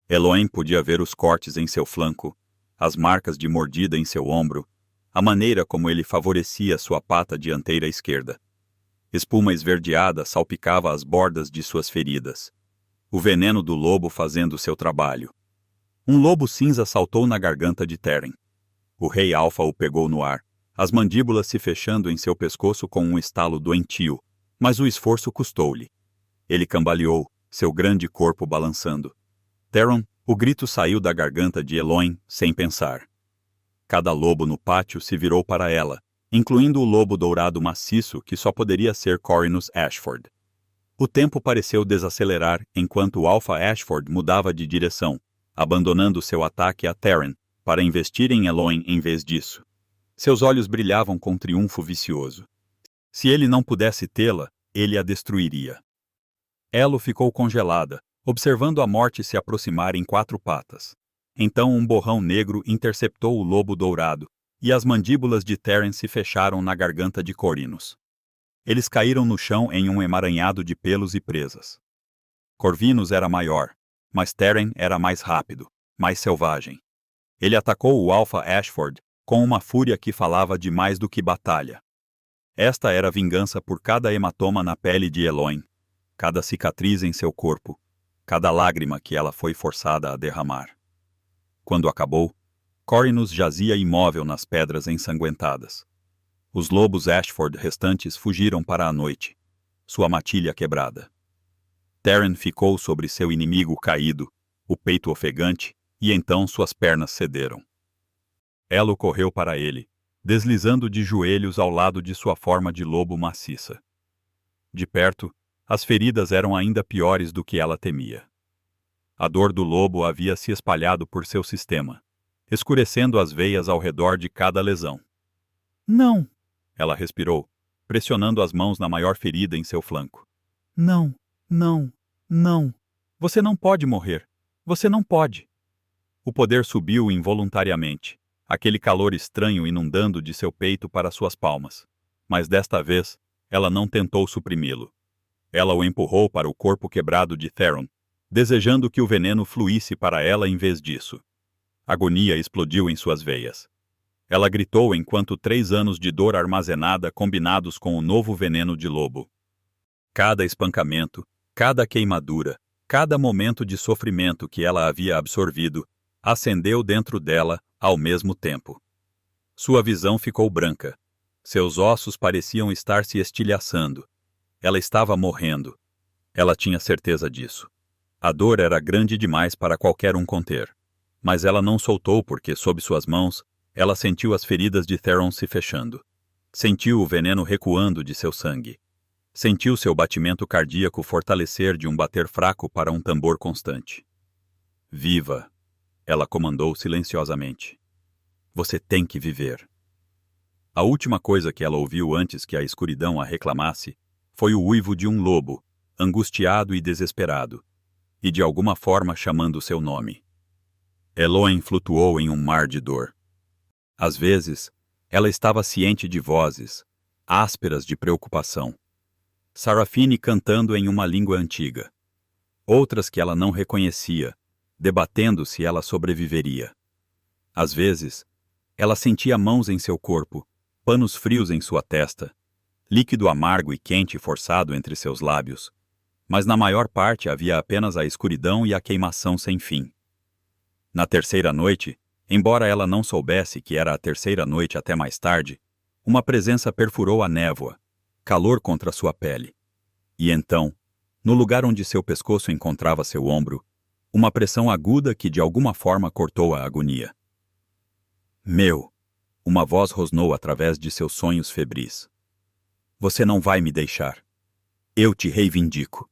Speaker 1: Eloin podia ver os cortes em seu flanco, as marcas de mordida em seu ombro, a maneira como ele favorecia sua pata dianteira esquerda. Espuma esverdeada salpicava as bordas de suas feridas. O veneno do lobo fazendo seu trabalho. Um lobo cinza saltou na garganta de Teren. O rei Alfa o pegou no ar, as mandíbulas se fechando em seu pescoço com um estalo doentio, mas o esforço custou-lhe. Ele cambaleou, seu grande corpo balançando. Theron, o grito saiu da garganta de Eloin, sem pensar. Cada lobo no pátio se virou para ela, incluindo o lobo dourado maciço que só poderia ser Corvinus Ashford. O tempo pareceu desacelerar enquanto o Alpha Ashford mudava de direção, abandonando seu ataque a Teren, para investir em Eloin em vez disso. Seus olhos brilhavam com triunfo vicioso. Se ele não pudesse tê-la, ele a destruiria. Elo ficou congelada, observando a morte se aproximar em 4 patas. Então um borrão negro interceptou o lobo dourado, e as mandíbulas de Teren se fecharam na garganta de Corvinus. Eles caíram no chão em um emaranhado de pelos e presas. Corvinus era maior, mas Teren era mais rápido, mais selvagem. Ele atacou o Alpha Ashford com uma fúria que falava de mais do que batalha. Esta era vingança por cada hematoma na pele de Eloin, cada cicatriz em seu corpo, cada lágrima que ela foi forçada a derramar. Quando acabou, Corvinus jazia imóvel nas pedras ensanguentadas. Os lobos Ashford restantes fugiram para a noite, sua matilha quebrada. Teren ficou sobre seu inimigo caído, o peito ofegante, e então suas pernas cederam. Elo correu para ele, deslizando de joelhos ao lado de sua forma de lobo maciça. De perto, as feridas eram ainda piores do que ela temia. A dor do lobo havia se espalhado por seu sistema, escurecendo as veias ao redor de cada lesão. Não! Ela respirou, pressionando as mãos na maior ferida em seu flanco. Não, não, não. Você não pode morrer. Você não pode. O poder subiu involuntariamente, aquele calor estranho inundando de seu peito para suas palmas. Mas desta vez, ela não tentou suprimi-lo. Ela o empurrou para o corpo quebrado de Theron, desejando que o veneno fluísse para ela em vez disso. Agonia explodiu em suas veias. Ela gritou enquanto 3 anos de dor armazenada combinados com o novo veneno de lobo. Cada espancamento, cada queimadura, cada momento de sofrimento que ela havia absorvido, acendeu dentro dela ao mesmo tempo. Sua visão ficou branca. Seus ossos pareciam estar se estilhaçando. Ela estava morrendo. Ela tinha certeza disso. A dor era grande demais para qualquer um conter. Mas ela não soltou porque, sob suas mãos, ela sentiu as feridas de Theron se fechando. Sentiu o veneno recuando de seu sangue. Sentiu seu batimento cardíaco fortalecer de um bater fraco para um tambor constante. Viva! Ela comandou silenciosamente. Você tem que viver. A última coisa que ela ouviu antes que a escuridão a reclamasse foi o uivo de um lobo, angustiado e desesperado, e de alguma forma chamando seu nome. Eloin flutuou em um mar de dor. Às vezes, ela estava ciente de vozes, ásperas de preocupação. Sarafine cantando em uma língua antiga. Outras que ela não reconhecia, debatendo se ela sobreviveria. Às vezes, ela sentia mãos em seu corpo, panos frios em sua testa, líquido amargo e quente forçado entre seus lábios, mas na maior parte havia apenas a escuridão e a queimação sem fim. Na terceira noite, embora ela não soubesse que era a terceira noite até mais tarde, uma presença perfurou a névoa, calor contra sua pele. E então, no lugar onde seu pescoço encontrava seu ombro, uma pressão aguda que de alguma forma cortou a agonia. Meu! Uma voz rosnou através de seus sonhos febris. Você não vai me deixar. Eu te reivindico.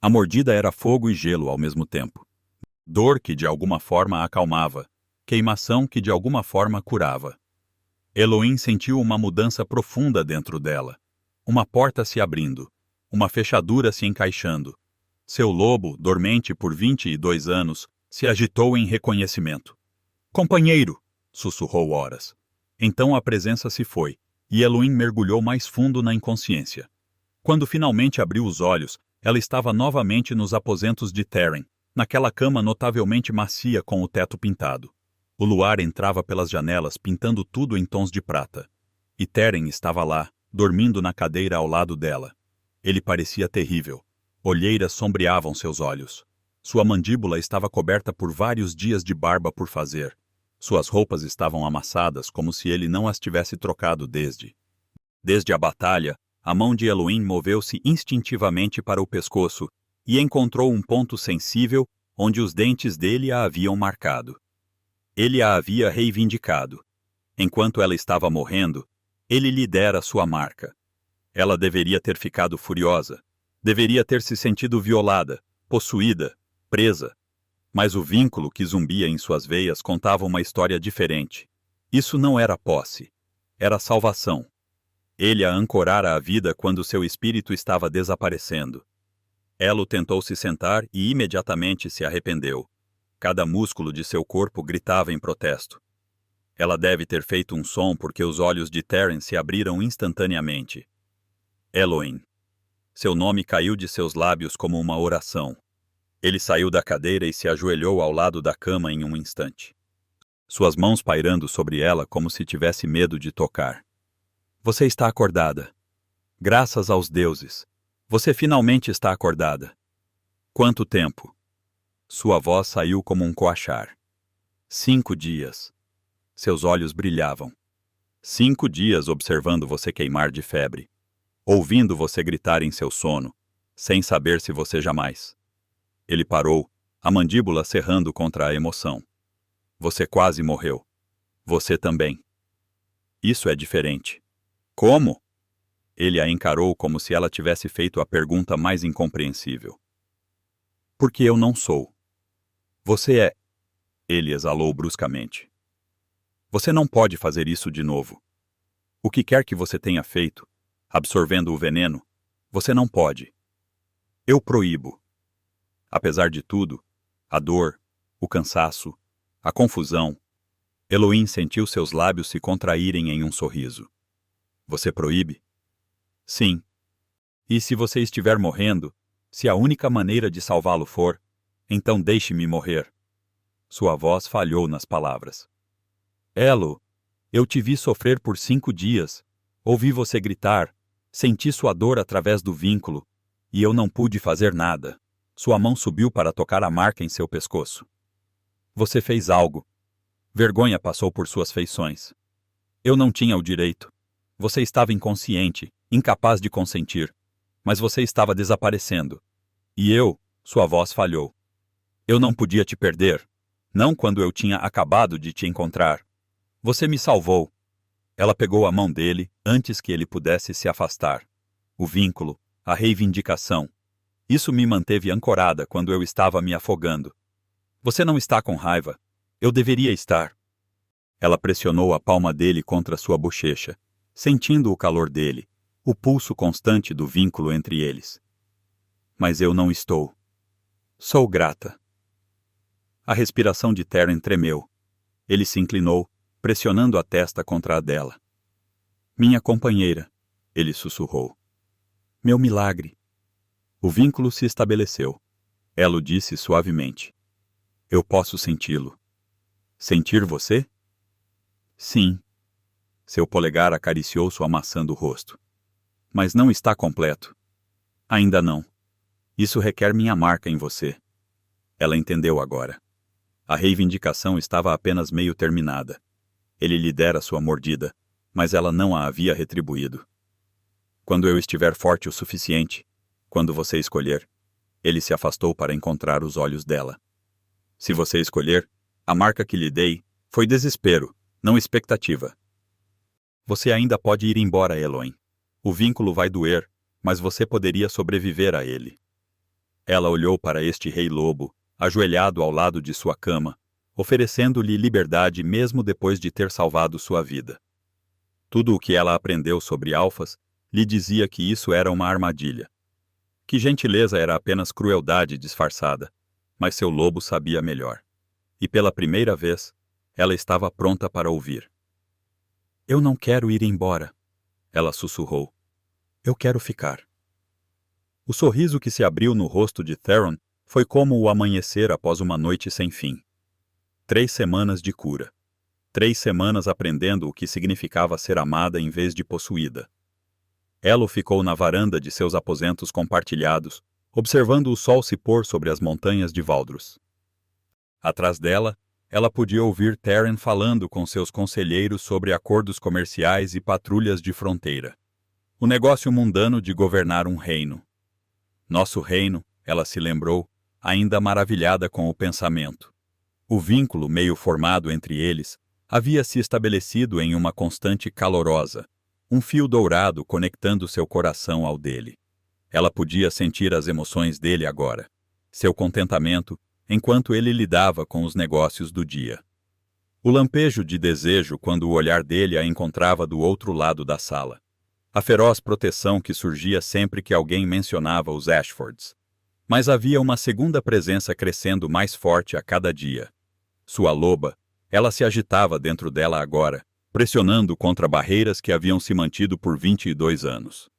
Speaker 1: A mordida era fogo e gelo ao mesmo tempo. Dor que de alguma forma acalmava, queimação que de alguma forma curava. Eloin sentiu uma mudança profunda dentro dela. Uma porta se abrindo, uma fechadura se encaixando. Seu lobo, dormente por 22 anos, se agitou em reconhecimento. Companheiro! Sussurrou Horas. Então a presença se foi, e Eloin mergulhou mais fundo na inconsciência. Quando finalmente abriu os olhos, ela estava novamente nos aposentos de Teren, naquela cama notavelmente macia com o teto pintado. O luar entrava pelas janelas pintando tudo em tons de prata. E Teren estava lá, dormindo na cadeira ao lado dela. Ele parecia terrível. Olheiras sombreavam seus olhos. Sua mandíbula estava coberta por vários dias de barba por fazer. Suas roupas estavam amassadas como se ele não as tivesse trocado desde a batalha. A mão de Eloin moveu-se instintivamente para o pescoço e encontrou um ponto sensível onde os dentes dele a haviam marcado. Ele a havia reivindicado. Enquanto ela estava morrendo, ele lhe dera sua marca. Ela deveria ter ficado furiosa. Deveria ter se sentido violada, possuída, presa. Mas o vínculo que zumbia em suas veias contava uma história diferente. Isso não era posse. Era salvação. Ele a ancorara à vida quando seu espírito estava desaparecendo. Elo tentou se sentar e imediatamente se arrependeu. Cada músculo de seu corpo gritava em protesto. Ela deve ter feito um som porque os olhos de Teren se abriram instantaneamente. Eloin. Seu nome caiu de seus lábios como uma oração. Ele saiu da cadeira e se ajoelhou ao lado da cama em um instante. Suas mãos pairando sobre ela como se tivesse medo de tocar. Você está acordada. Graças aos deuses. Você finalmente está acordada. Quanto tempo? Sua voz saiu como um coachar. 5 dias. Seus olhos brilhavam. 5 dias observando você queimar de febre. Ouvindo você gritar em seu sono, sem saber se você jamais. Ele parou, a mandíbula cerrando contra a emoção. Você quase morreu. Você também. Isso é diferente. Como? Ele a encarou como se ela tivesse feito a pergunta mais incompreensível. Porque eu não sou. Você é. Ele exalou bruscamente. Você não pode fazer isso de novo. O que quer que você tenha feito, absorvendo o veneno, você não pode. Eu proíbo. Apesar de tudo, a dor, o cansaço, a confusão, Eloin sentiu seus lábios se contraírem em um sorriso. Você proíbe? Sim. E se você estiver morrendo, se a única maneira de salvá-lo for, então deixe-me morrer. Sua voz falhou nas palavras. Elo, eu te vi sofrer por 5 dias, ouvi você gritar, senti sua dor através do vínculo, e eu não pude fazer nada. Sua mão subiu para tocar a marca em seu pescoço. Você fez algo. Vergonha passou por suas feições. Eu não tinha o direito. Você estava inconsciente, incapaz de consentir. Mas você estava desaparecendo. E eu, sua voz falhou. Eu não podia te perder. Não quando eu tinha acabado de te encontrar. Você me salvou. Ela pegou a mão dele antes que ele pudesse se afastar. O vínculo, a reivindicação. Isso me manteve ancorada quando eu estava me afogando. Você não está com raiva. Eu deveria estar. Ela pressionou a palma dele contra sua bochecha, sentindo o calor dele, o pulso constante do vínculo entre eles. Mas eu não estou. Sou grata. A respiração de Taryn tremeu. Ele se inclinou, pressionando a testa contra a dela. Minha companheira, ele sussurrou. Meu milagre. O vínculo se estabeleceu. Ela o disse suavemente. Eu posso senti-lo. Sentir você? Sim. Seu polegar acariciou sua maçã do rosto. Mas não está completo. Ainda não. Isso requer minha marca em você. Ela entendeu agora. A reivindicação estava apenas meio terminada. Ele lhe dera sua mordida, mas ela não a havia retribuído. Quando eu estiver forte o suficiente, quando você escolher, ele se afastou para encontrar os olhos dela. Se você escolher, a marca que lhe dei foi desespero, não expectativa. Você ainda pode ir embora, Eloin. O vínculo vai doer, mas você poderia sobreviver a ele. Ela olhou para este rei-lobo, ajoelhado ao lado de sua cama, oferecendo-lhe liberdade mesmo depois de ter salvado sua vida. Tudo o que ela aprendeu sobre alfas lhe dizia que isso era uma armadilha. Que gentileza era apenas crueldade disfarçada, mas seu lobo sabia melhor. E pela primeira vez, ela estava pronta para ouvir. Eu não quero ir embora, ela sussurrou. Eu quero ficar. O sorriso que se abriu no rosto de Theron foi como o amanhecer após uma noite sem fim. 3 semanas de cura. 3 semanas aprendendo o que significava ser amada em vez de possuída. Elo ficou na varanda de seus aposentos compartilhados, observando o sol se pôr sobre as montanhas de Valdrus. Atrás dela, ela podia ouvir Taryn falando com seus conselheiros sobre acordos comerciais e patrulhas de fronteira. O negócio mundano de governar um reino. Nosso reino, ela se lembrou, ainda maravilhada com o pensamento. O vínculo meio formado entre eles havia se estabelecido em uma constante calorosa, um fio dourado conectando seu coração ao dele. Ela podia sentir as emoções dele agora, seu contentamento, enquanto ele lidava com os negócios do dia. O lampejo de desejo quando o olhar dele a encontrava do outro lado da sala. A feroz proteção que surgia sempre que alguém mencionava os Ashfords. Mas havia uma segunda presença crescendo mais forte a cada dia. Sua loba, ela se agitava dentro dela agora, pressionando contra barreiras que haviam se mantido por 22 anos.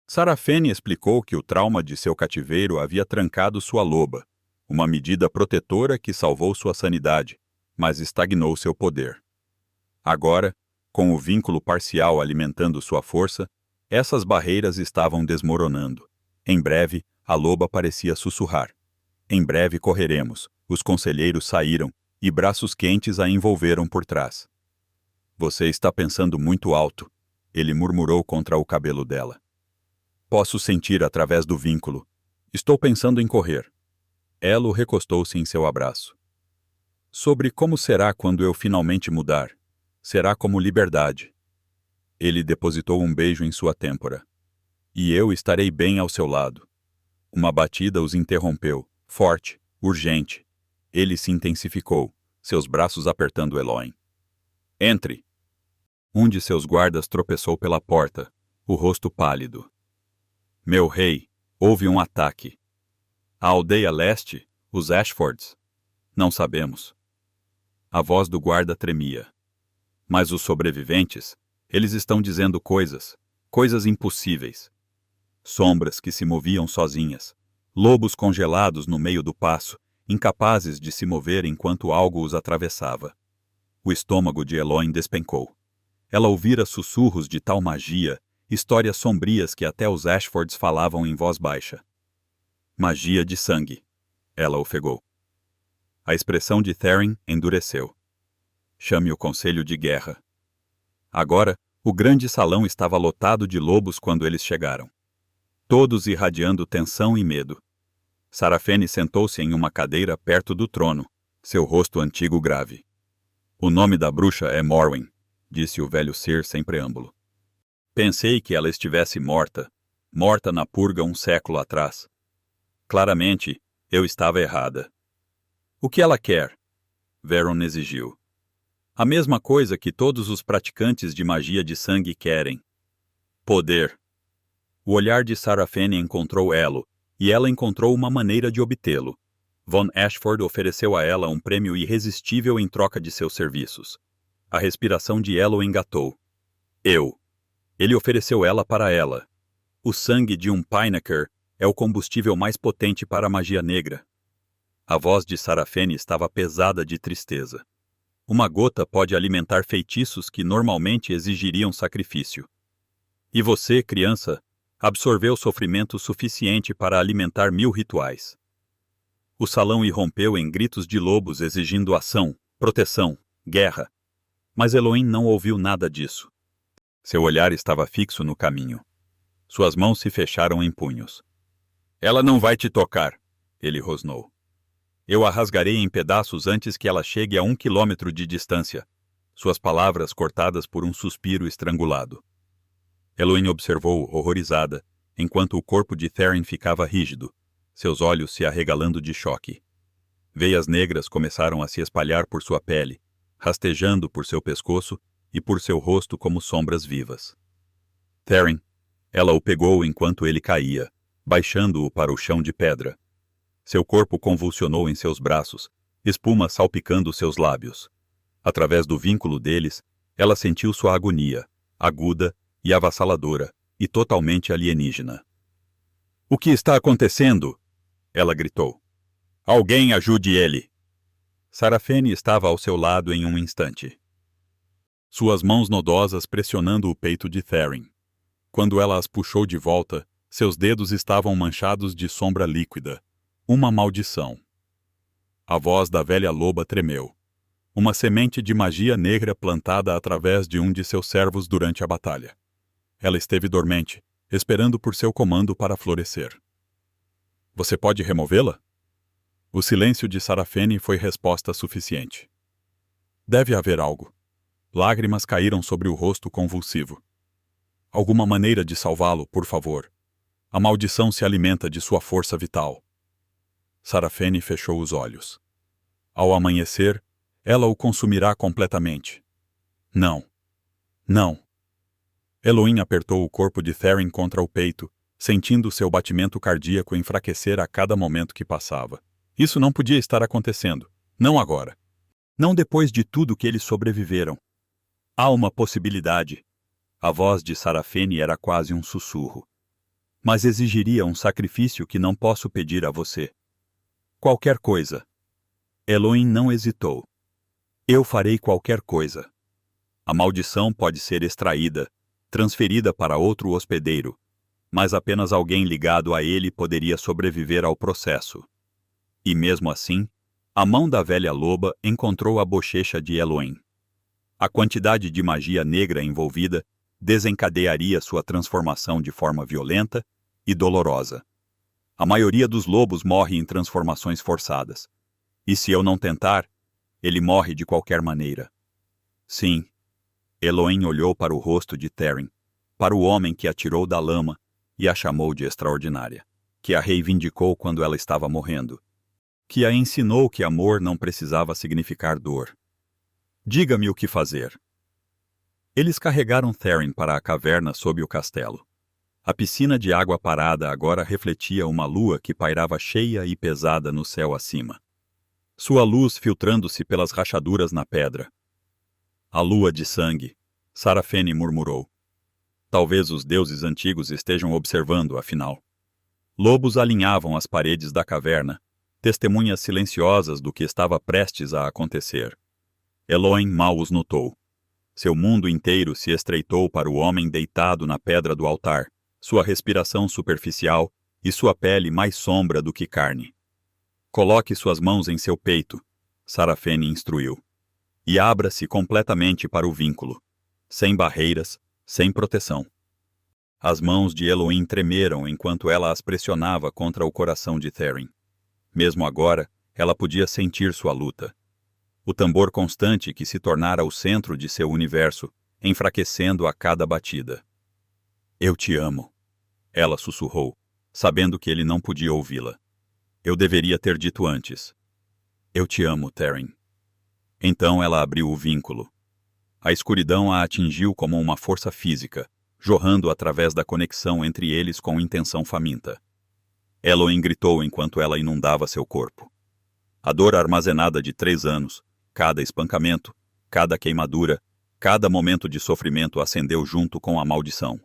Speaker 1: Sarafene explicou que o trauma de seu cativeiro havia trancado sua loba, uma medida protetora que salvou sua sanidade, mas estagnou seu poder. Agora, com o vínculo parcial alimentando sua força, essas barreiras estavam desmoronando. Em breve, a loba parecia sussurrar. Em breve correremos. Os conselheiros saíram, e braços quentes a envolveram por trás. Você está pensando muito alto, ele murmurou contra o cabelo dela. Posso sentir através do vínculo. Estou pensando em correr. Elo recostou-se em seu abraço. Sobre como será quando eu finalmente mudar. Será como liberdade. Ele depositou um beijo em sua têmpora. E eu estarei bem ao seu lado. Uma batida os interrompeu, forte, urgente. Ele se intensificou, seus braços apertando Eloin. Entre! Um de seus guardas tropeçou pela porta, o rosto pálido. Meu rei, houve um ataque. A aldeia leste, os Ashfords? Não sabemos. A voz do guarda tremia. Mas os sobreviventes, eles estão dizendo coisas impossíveis. Sombras que se moviam sozinhas, lobos congelados no meio do passo, incapazes de se mover enquanto algo os atravessava. O estômago de Eloin despencou. Ela ouvira sussurros de tal magia, histórias sombrias que até os Ashfords falavam em voz baixa. Magia de sangue. Ela ofegou. A expressão de Taryn endureceu. Chame o conselho de guerra. Agora, O grande salão estava lotado de lobos quando eles chegaram. Todos irradiando tensão e medo. Sarafene sentou-se em uma cadeira perto do trono, seu rosto antigo grave. O nome da bruxa é Morwen, disse o velho ser sem preâmbulo. Pensei que ela estivesse morta na purga um século atrás. Claramente, eu estava errada. O que ela quer? Veron exigiu. A mesma coisa que todos os praticantes de magia de sangue querem. Poder. O olhar de Sarafene encontrou Elo, e ela encontrou uma maneira de obtê-lo. Von Ashford ofereceu a ela um prêmio irresistível em troca de seus serviços. A respiração de Elo engatou. Ele ofereceu ela para ela. O sangue de um Pynaker é o combustível mais potente para a magia negra. A voz de Sarafene estava pesada de tristeza. Uma gota pode alimentar feitiços que normalmente exigiriam sacrifício. E você, criança, absorveu sofrimento suficiente para alimentar 1000 rituais. O salão irrompeu em gritos de lobos exigindo ação, proteção, guerra. Mas Elohim não ouviu nada disso. Seu olhar estava fixo no caminho. Suas mãos se fecharam em punhos. Ela não vai te tocar, ele rosnou. Eu a rasgarei em pedaços antes que ela chegue a 1 quilômetro de distância. Suas palavras cortadas por um suspiro estrangulado. Elohim observou, horrorizada, enquanto o corpo de Therin ficava rígido, seus olhos se arregalando de choque. Veias negras começaram a se espalhar por sua pele, rastejando por seu pescoço e por seu rosto como sombras vivas. Therin, ela o pegou enquanto ele caía, baixando-o para o chão de pedra. Seu corpo convulsionou em seus braços, espuma salpicando seus lábios. Através do vínculo deles, ela sentiu sua agonia, aguda e avassaladora, e totalmente alienígena. O que está acontecendo? Ela gritou. Alguém ajude ele! Sarafene estava ao seu lado em um instante. Suas mãos nodosas pressionando o peito de Therin. Quando ela as puxou de volta, seus dedos estavam manchados de sombra líquida. Uma maldição. A voz da velha loba tremeu. Uma semente de magia negra plantada através de um de seus servos durante a batalha. Ela esteve dormente, esperando por seu comando para florescer. Você pode removê-la? O silêncio de Sarafene foi resposta suficiente. Deve haver algo. Lágrimas caíram sobre o rosto convulsivo. Alguma maneira de salvá-lo, por favor. A maldição se alimenta de sua força vital. Sarafene fechou os olhos. Ao amanhecer, ela o consumirá completamente. Não. Não. Elohim apertou o corpo de Therin contra o peito, sentindo seu batimento cardíaco enfraquecer a cada momento que passava. Isso não podia estar acontecendo. Não agora. Não depois de tudo que eles sobreviveram. Há uma possibilidade. A voz de Sarafene era quase um sussurro. Mas exigiria um sacrifício que não posso pedir a você. Qualquer coisa. Elohim não hesitou. Eu farei qualquer coisa. A maldição pode ser extraída, transferida para outro hospedeiro, mas apenas alguém ligado a ele poderia sobreviver ao processo. E mesmo assim, a mão da velha loba encontrou a bochecha de Elohim. A quantidade de magia negra envolvida desencadearia sua transformação de forma violenta e dolorosa. A maioria dos lobos morre em transformações forçadas. E se eu não tentar, ele morre de qualquer maneira. Sim. Elohim olhou para o rosto de Therin, para o homem que a tirou da lama e a chamou de extraordinária, que a reivindicou quando ela estava morrendo, que a ensinou que amor não precisava significar dor. Diga-me o que fazer. Eles carregaram Therin para a caverna sob o castelo. A piscina de água parada agora refletia uma lua que pairava cheia e pesada no céu acima. Sua luz filtrando-se pelas rachaduras na pedra. A lua de sangue, Sarafene murmurou. Talvez os deuses antigos estejam observando, afinal. Lobos alinhavam as paredes da caverna, testemunhas silenciosas do que estava prestes a acontecer. Elohim mal os notou. Seu mundo inteiro se estreitou para o homem deitado na pedra do altar, sua respiração superficial e sua pele mais sombra do que carne. Coloque suas mãos em seu peito, Sarafene instruiu. E abra-se completamente para o vínculo, sem barreiras, sem proteção. As mãos de Elohim tremeram enquanto ela as pressionava contra o coração de Therin. Mesmo agora, ela podia sentir sua luta. O tambor constante que se tornara o centro de seu universo, enfraquecendo a cada batida. Eu te amo. Ela sussurrou, sabendo que ele não podia ouvi-la. Eu deveria ter dito antes. Eu te amo, Therin. Então ela abriu o vínculo. A escuridão a atingiu como uma força física, jorrando através da conexão entre eles com intenção faminta. Elohim gritou enquanto ela inundava seu corpo. A dor armazenada de 3 anos, cada espancamento, cada queimadura, cada momento de sofrimento acendeu junto com a maldição.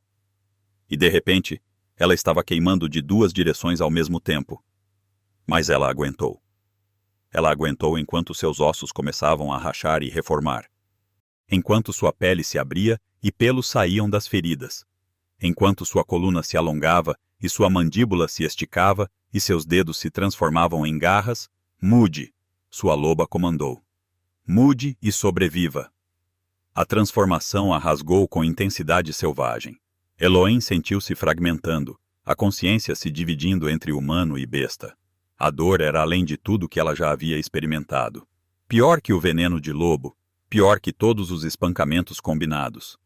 Speaker 1: E de repente, ela estava queimando de 2 direções ao mesmo tempo. Mas ela aguentou. Ela aguentou enquanto seus ossos começavam a rachar e reformar. Enquanto sua pele se abria e pelos saíam das feridas. Enquanto sua coluna se alongava e sua mandíbula se esticava e seus dedos se transformavam em garras, mude, sua loba comandou. Mude e sobreviva. A transformação a rasgou com intensidade selvagem. Elohim sentiu-se fragmentando, a consciência se dividindo entre humano e besta. A dor era além de tudo que ela já havia experimentado. Pior que o veneno de lobo, pior que todos os espancamentos combinados.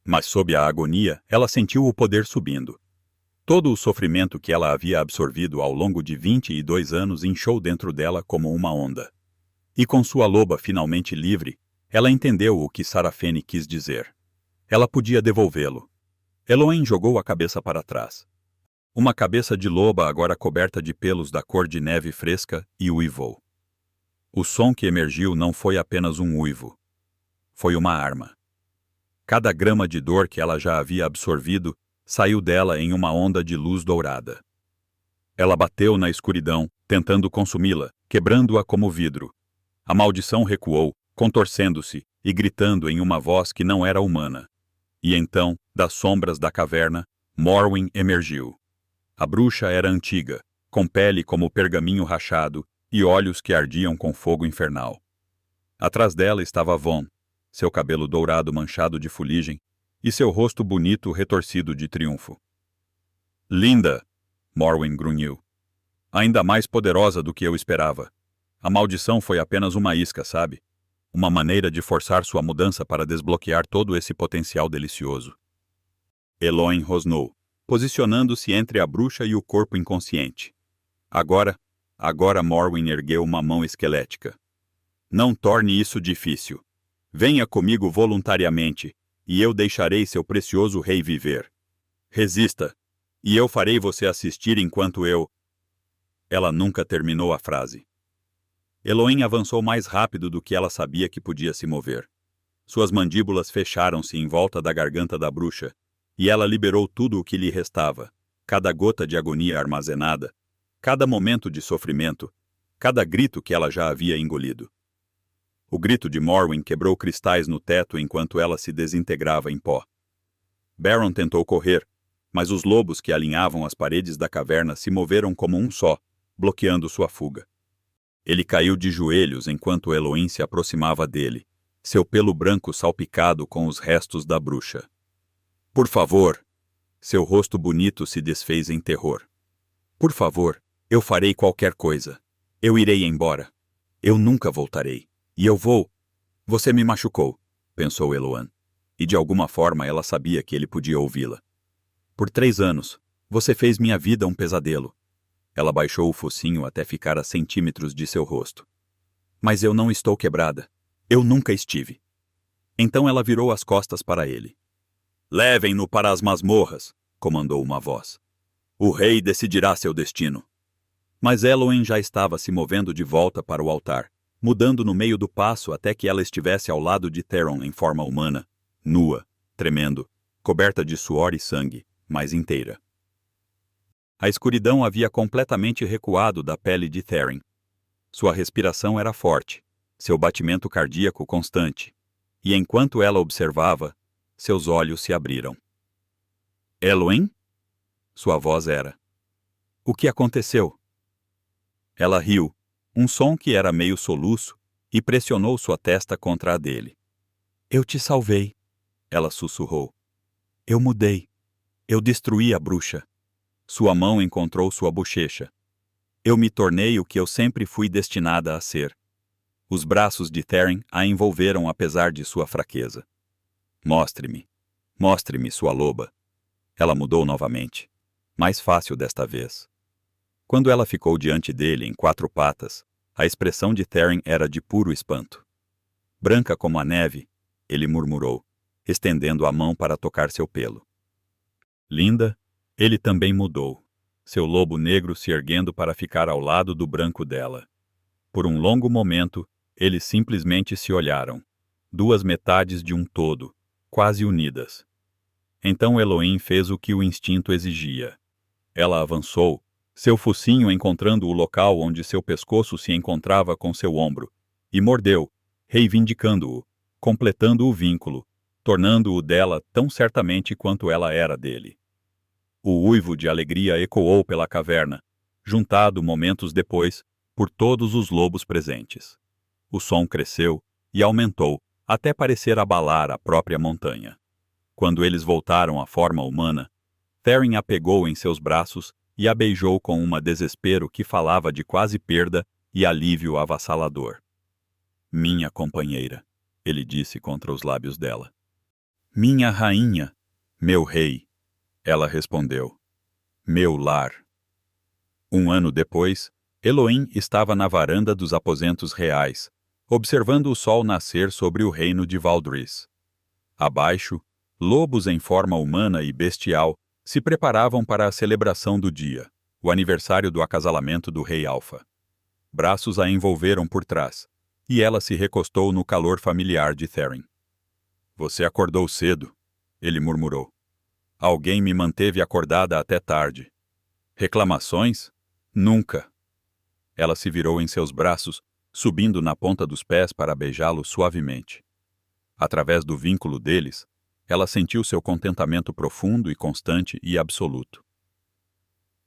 Speaker 1: Mas sob a agonia, ela sentiu o poder subindo. Todo o sofrimento que ela havia absorvido ao longo de 22 anos inchou dentro dela como uma onda. E com sua loba finalmente livre, ela entendeu o que Sarafene quis dizer. Ela podia devolvê-lo. Elohim jogou a cabeça para trás. Uma cabeça de loba agora coberta de pelos da cor de neve fresca e uivou. O som que emergiu não foi apenas um uivo. Foi uma arma. Cada grama de dor que ela já havia absorvido saiu dela em uma onda de luz dourada. Ela bateu na escuridão, tentando consumi-la, quebrando-a como vidro. A maldição recuou, contorcendo-se e gritando em uma voz que não era humana. E então, das sombras da caverna, Morwen emergiu. A bruxa era antiga, com pele como pergaminho rachado e olhos que ardiam com fogo infernal. Atrás dela estava Von, seu cabelo dourado manchado de fuligem e seu rosto bonito retorcido de triunfo. Linda! Morwen grunhiu. Ainda mais poderosa do que eu esperava. A maldição foi apenas uma isca, sabe? Uma maneira de forçar sua mudança para desbloquear todo esse potencial delicioso. Elohim rosnou, posicionando-se entre a bruxa e o corpo inconsciente. Agora Morwen ergueu uma mão esquelética. Não torne isso difícil. Venha comigo voluntariamente, e eu deixarei seu precioso rei viver. Resista, e eu farei você assistir enquanto eu... Ela nunca terminou a frase. Elohim avançou mais rápido do que ela sabia que podia se mover. Suas mandíbulas fecharam-se em volta da garganta da bruxa, e ela liberou tudo o que lhe restava, cada gota de agonia armazenada, cada momento de sofrimento, cada grito que ela já havia engolido. O grito de Morwen quebrou cristais no teto enquanto ela se desintegrava em pó. Baron tentou correr, mas os lobos que alinhavam as paredes da caverna se moveram como um só, bloqueando sua fuga. Ele caiu de joelhos enquanto Elohim se aproximava dele, seu pelo branco salpicado com os restos da bruxa. Por favor! Seu rosto bonito se desfez em terror. Por favor, eu farei qualquer coisa. Eu irei embora. Eu nunca voltarei. E eu vou... Você me machucou, pensou Eloane. E de alguma forma ela sabia que ele podia ouvi-la. Por 3 anos, você fez minha vida um pesadelo. Ela baixou o focinho até ficar a centímetros de seu rosto. Mas eu não estou quebrada. Eu nunca estive. Então ela virou as costas para ele. Levem-no para as masmorras, comandou uma voz. O rei decidirá seu destino. Mas Elohim já estava se movendo de volta para o altar, mudando no meio do passo até que ela estivesse ao lado de Theron em forma humana, nua, tremendo, coberta de suor e sangue, mas inteira. A escuridão havia completamente recuado da pele de Theron. Sua respiração era forte, seu batimento cardíaco constante, e enquanto ela observava, seus olhos se abriram. Elohim? Sua voz era. O que aconteceu? Ela riu, um som que era meio soluço, e pressionou sua testa contra a dele. Eu te salvei, ela sussurrou. Eu mudei. Eu destruí a bruxa. Sua mão encontrou sua bochecha. Eu me tornei o que eu sempre fui destinada a ser. Os braços de Theren a envolveram apesar de sua fraqueza. Mostre-me. Mostre-me, sua loba. Ela mudou novamente. Mais fácil desta vez. Quando ela ficou diante dele em 4 patas, a expressão de Theren era de puro espanto. Branca como a neve, ele murmurou, estendendo a mão para tocar seu pelo. Linda, ele também mudou, seu lobo negro se erguendo para ficar ao lado do branco dela. Por um longo momento, eles simplesmente se olharam, 2 metades de um todo, quase unidas. Então Elohim fez o que o instinto exigia. Ela avançou, seu focinho encontrando o local onde seu pescoço se encontrava com seu ombro, e mordeu, reivindicando-o, completando o vínculo, tornando-o dela tão certamente quanto ela era dele. O uivo de alegria ecoou pela caverna, juntado momentos depois por todos os lobos presentes. O som cresceu e aumentou até parecer abalar a própria montanha. Quando eles voltaram à forma humana, Theren a pegou em seus braços e a beijou com um desespero que falava de quase perda e alívio avassalador. Minha companheira, ele disse contra os lábios dela. Minha rainha, meu rei, ela respondeu. Meu lar. 1 ano depois, Elohim estava na varanda dos aposentos reais, observando o sol nascer sobre o reino de Valdris. Abaixo, lobos em forma humana e bestial se preparavam para a celebração do dia, o aniversário do acasalamento do rei Alfa. Braços a envolveram por trás, e ela se recostou no calor familiar de Theren. Você acordou cedo, ele murmurou. Alguém me manteve acordada até tarde. Reclamações? Nunca. Ela se virou em seus braços, subindo na ponta dos pés para beijá-lo suavemente. Através do vínculo deles, ela sentiu seu contentamento profundo e constante e absoluto.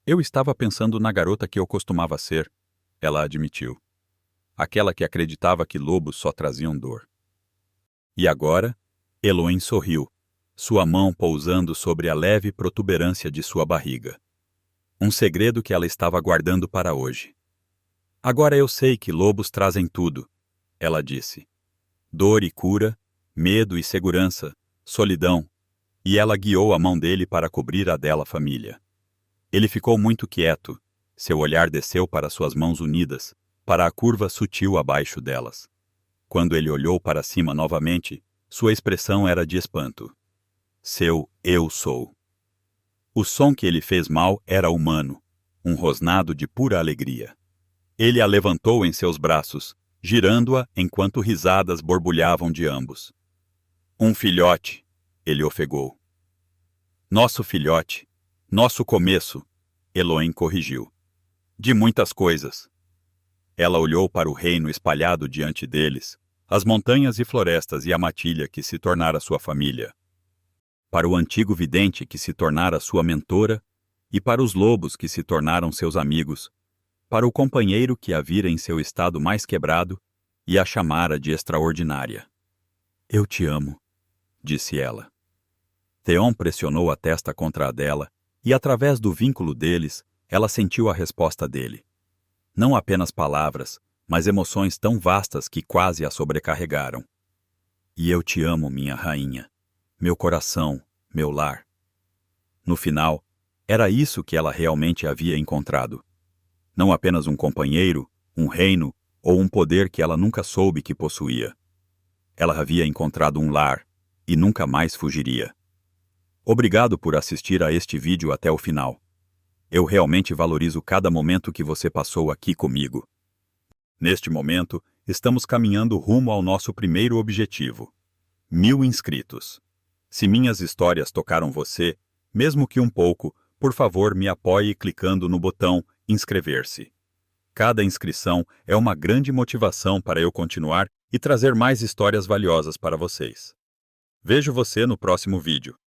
Speaker 1: Eu estava pensando na garota que eu costumava ser, ela admitiu. Aquela que acreditava que lobos só traziam dor. E agora, Elohim sorriu, sua mão pousando sobre a leve protuberância de sua barriga. Um segredo que ela estava guardando para hoje. Agora eu sei que lobos trazem tudo, ela disse. Dor e cura, medo e segurança, solidão, e ela guiou a mão dele para cobrir a dela família. Ele ficou muito quieto, seu olhar desceu para suas mãos unidas, para a curva sutil abaixo delas. Quando ele olhou para cima novamente, sua expressão era de espanto. Seu eu sou. O som que ele fez mal era humano, um rosnado de pura alegria. Ele a levantou em seus braços, girando-a enquanto risadas borbulhavam de ambos. Um filhote, ele ofegou. Nosso filhote, nosso começo, Elohim corrigiu. De muitas coisas. Ela olhou para o reino espalhado diante deles, as montanhas e florestas e a matilha que se tornara sua família. Para o antigo vidente que se tornara sua mentora, e para os lobos que se tornaram seus amigos, para o companheiro que a vira em seu estado mais quebrado e a chamara de extraordinária. Eu te amo, disse ela. Theon pressionou a testa contra a dela, e através do vínculo deles, ela sentiu a resposta dele. Não apenas palavras, mas emoções tão vastas que quase a sobrecarregaram. E eu te amo, minha rainha, meu coração, meu lar. No final, era isso que ela realmente havia encontrado. Não apenas um companheiro, um reino ou um poder que ela nunca soube que possuía. Ela havia encontrado um lar e nunca mais fugiria. Obrigado por assistir a este vídeo até o final. Eu realmente valorizo cada momento que você passou aqui comigo. Neste momento, estamos caminhando rumo ao nosso primeiro objetivo: 1000 inscritos. Se minhas histórias tocaram você, mesmo que um pouco, por favor me apoie clicando no botão inscrever-se. Cada inscrição é uma grande motivação para eu continuar e trazer mais histórias valiosas para vocês. Vejo você no próximo vídeo.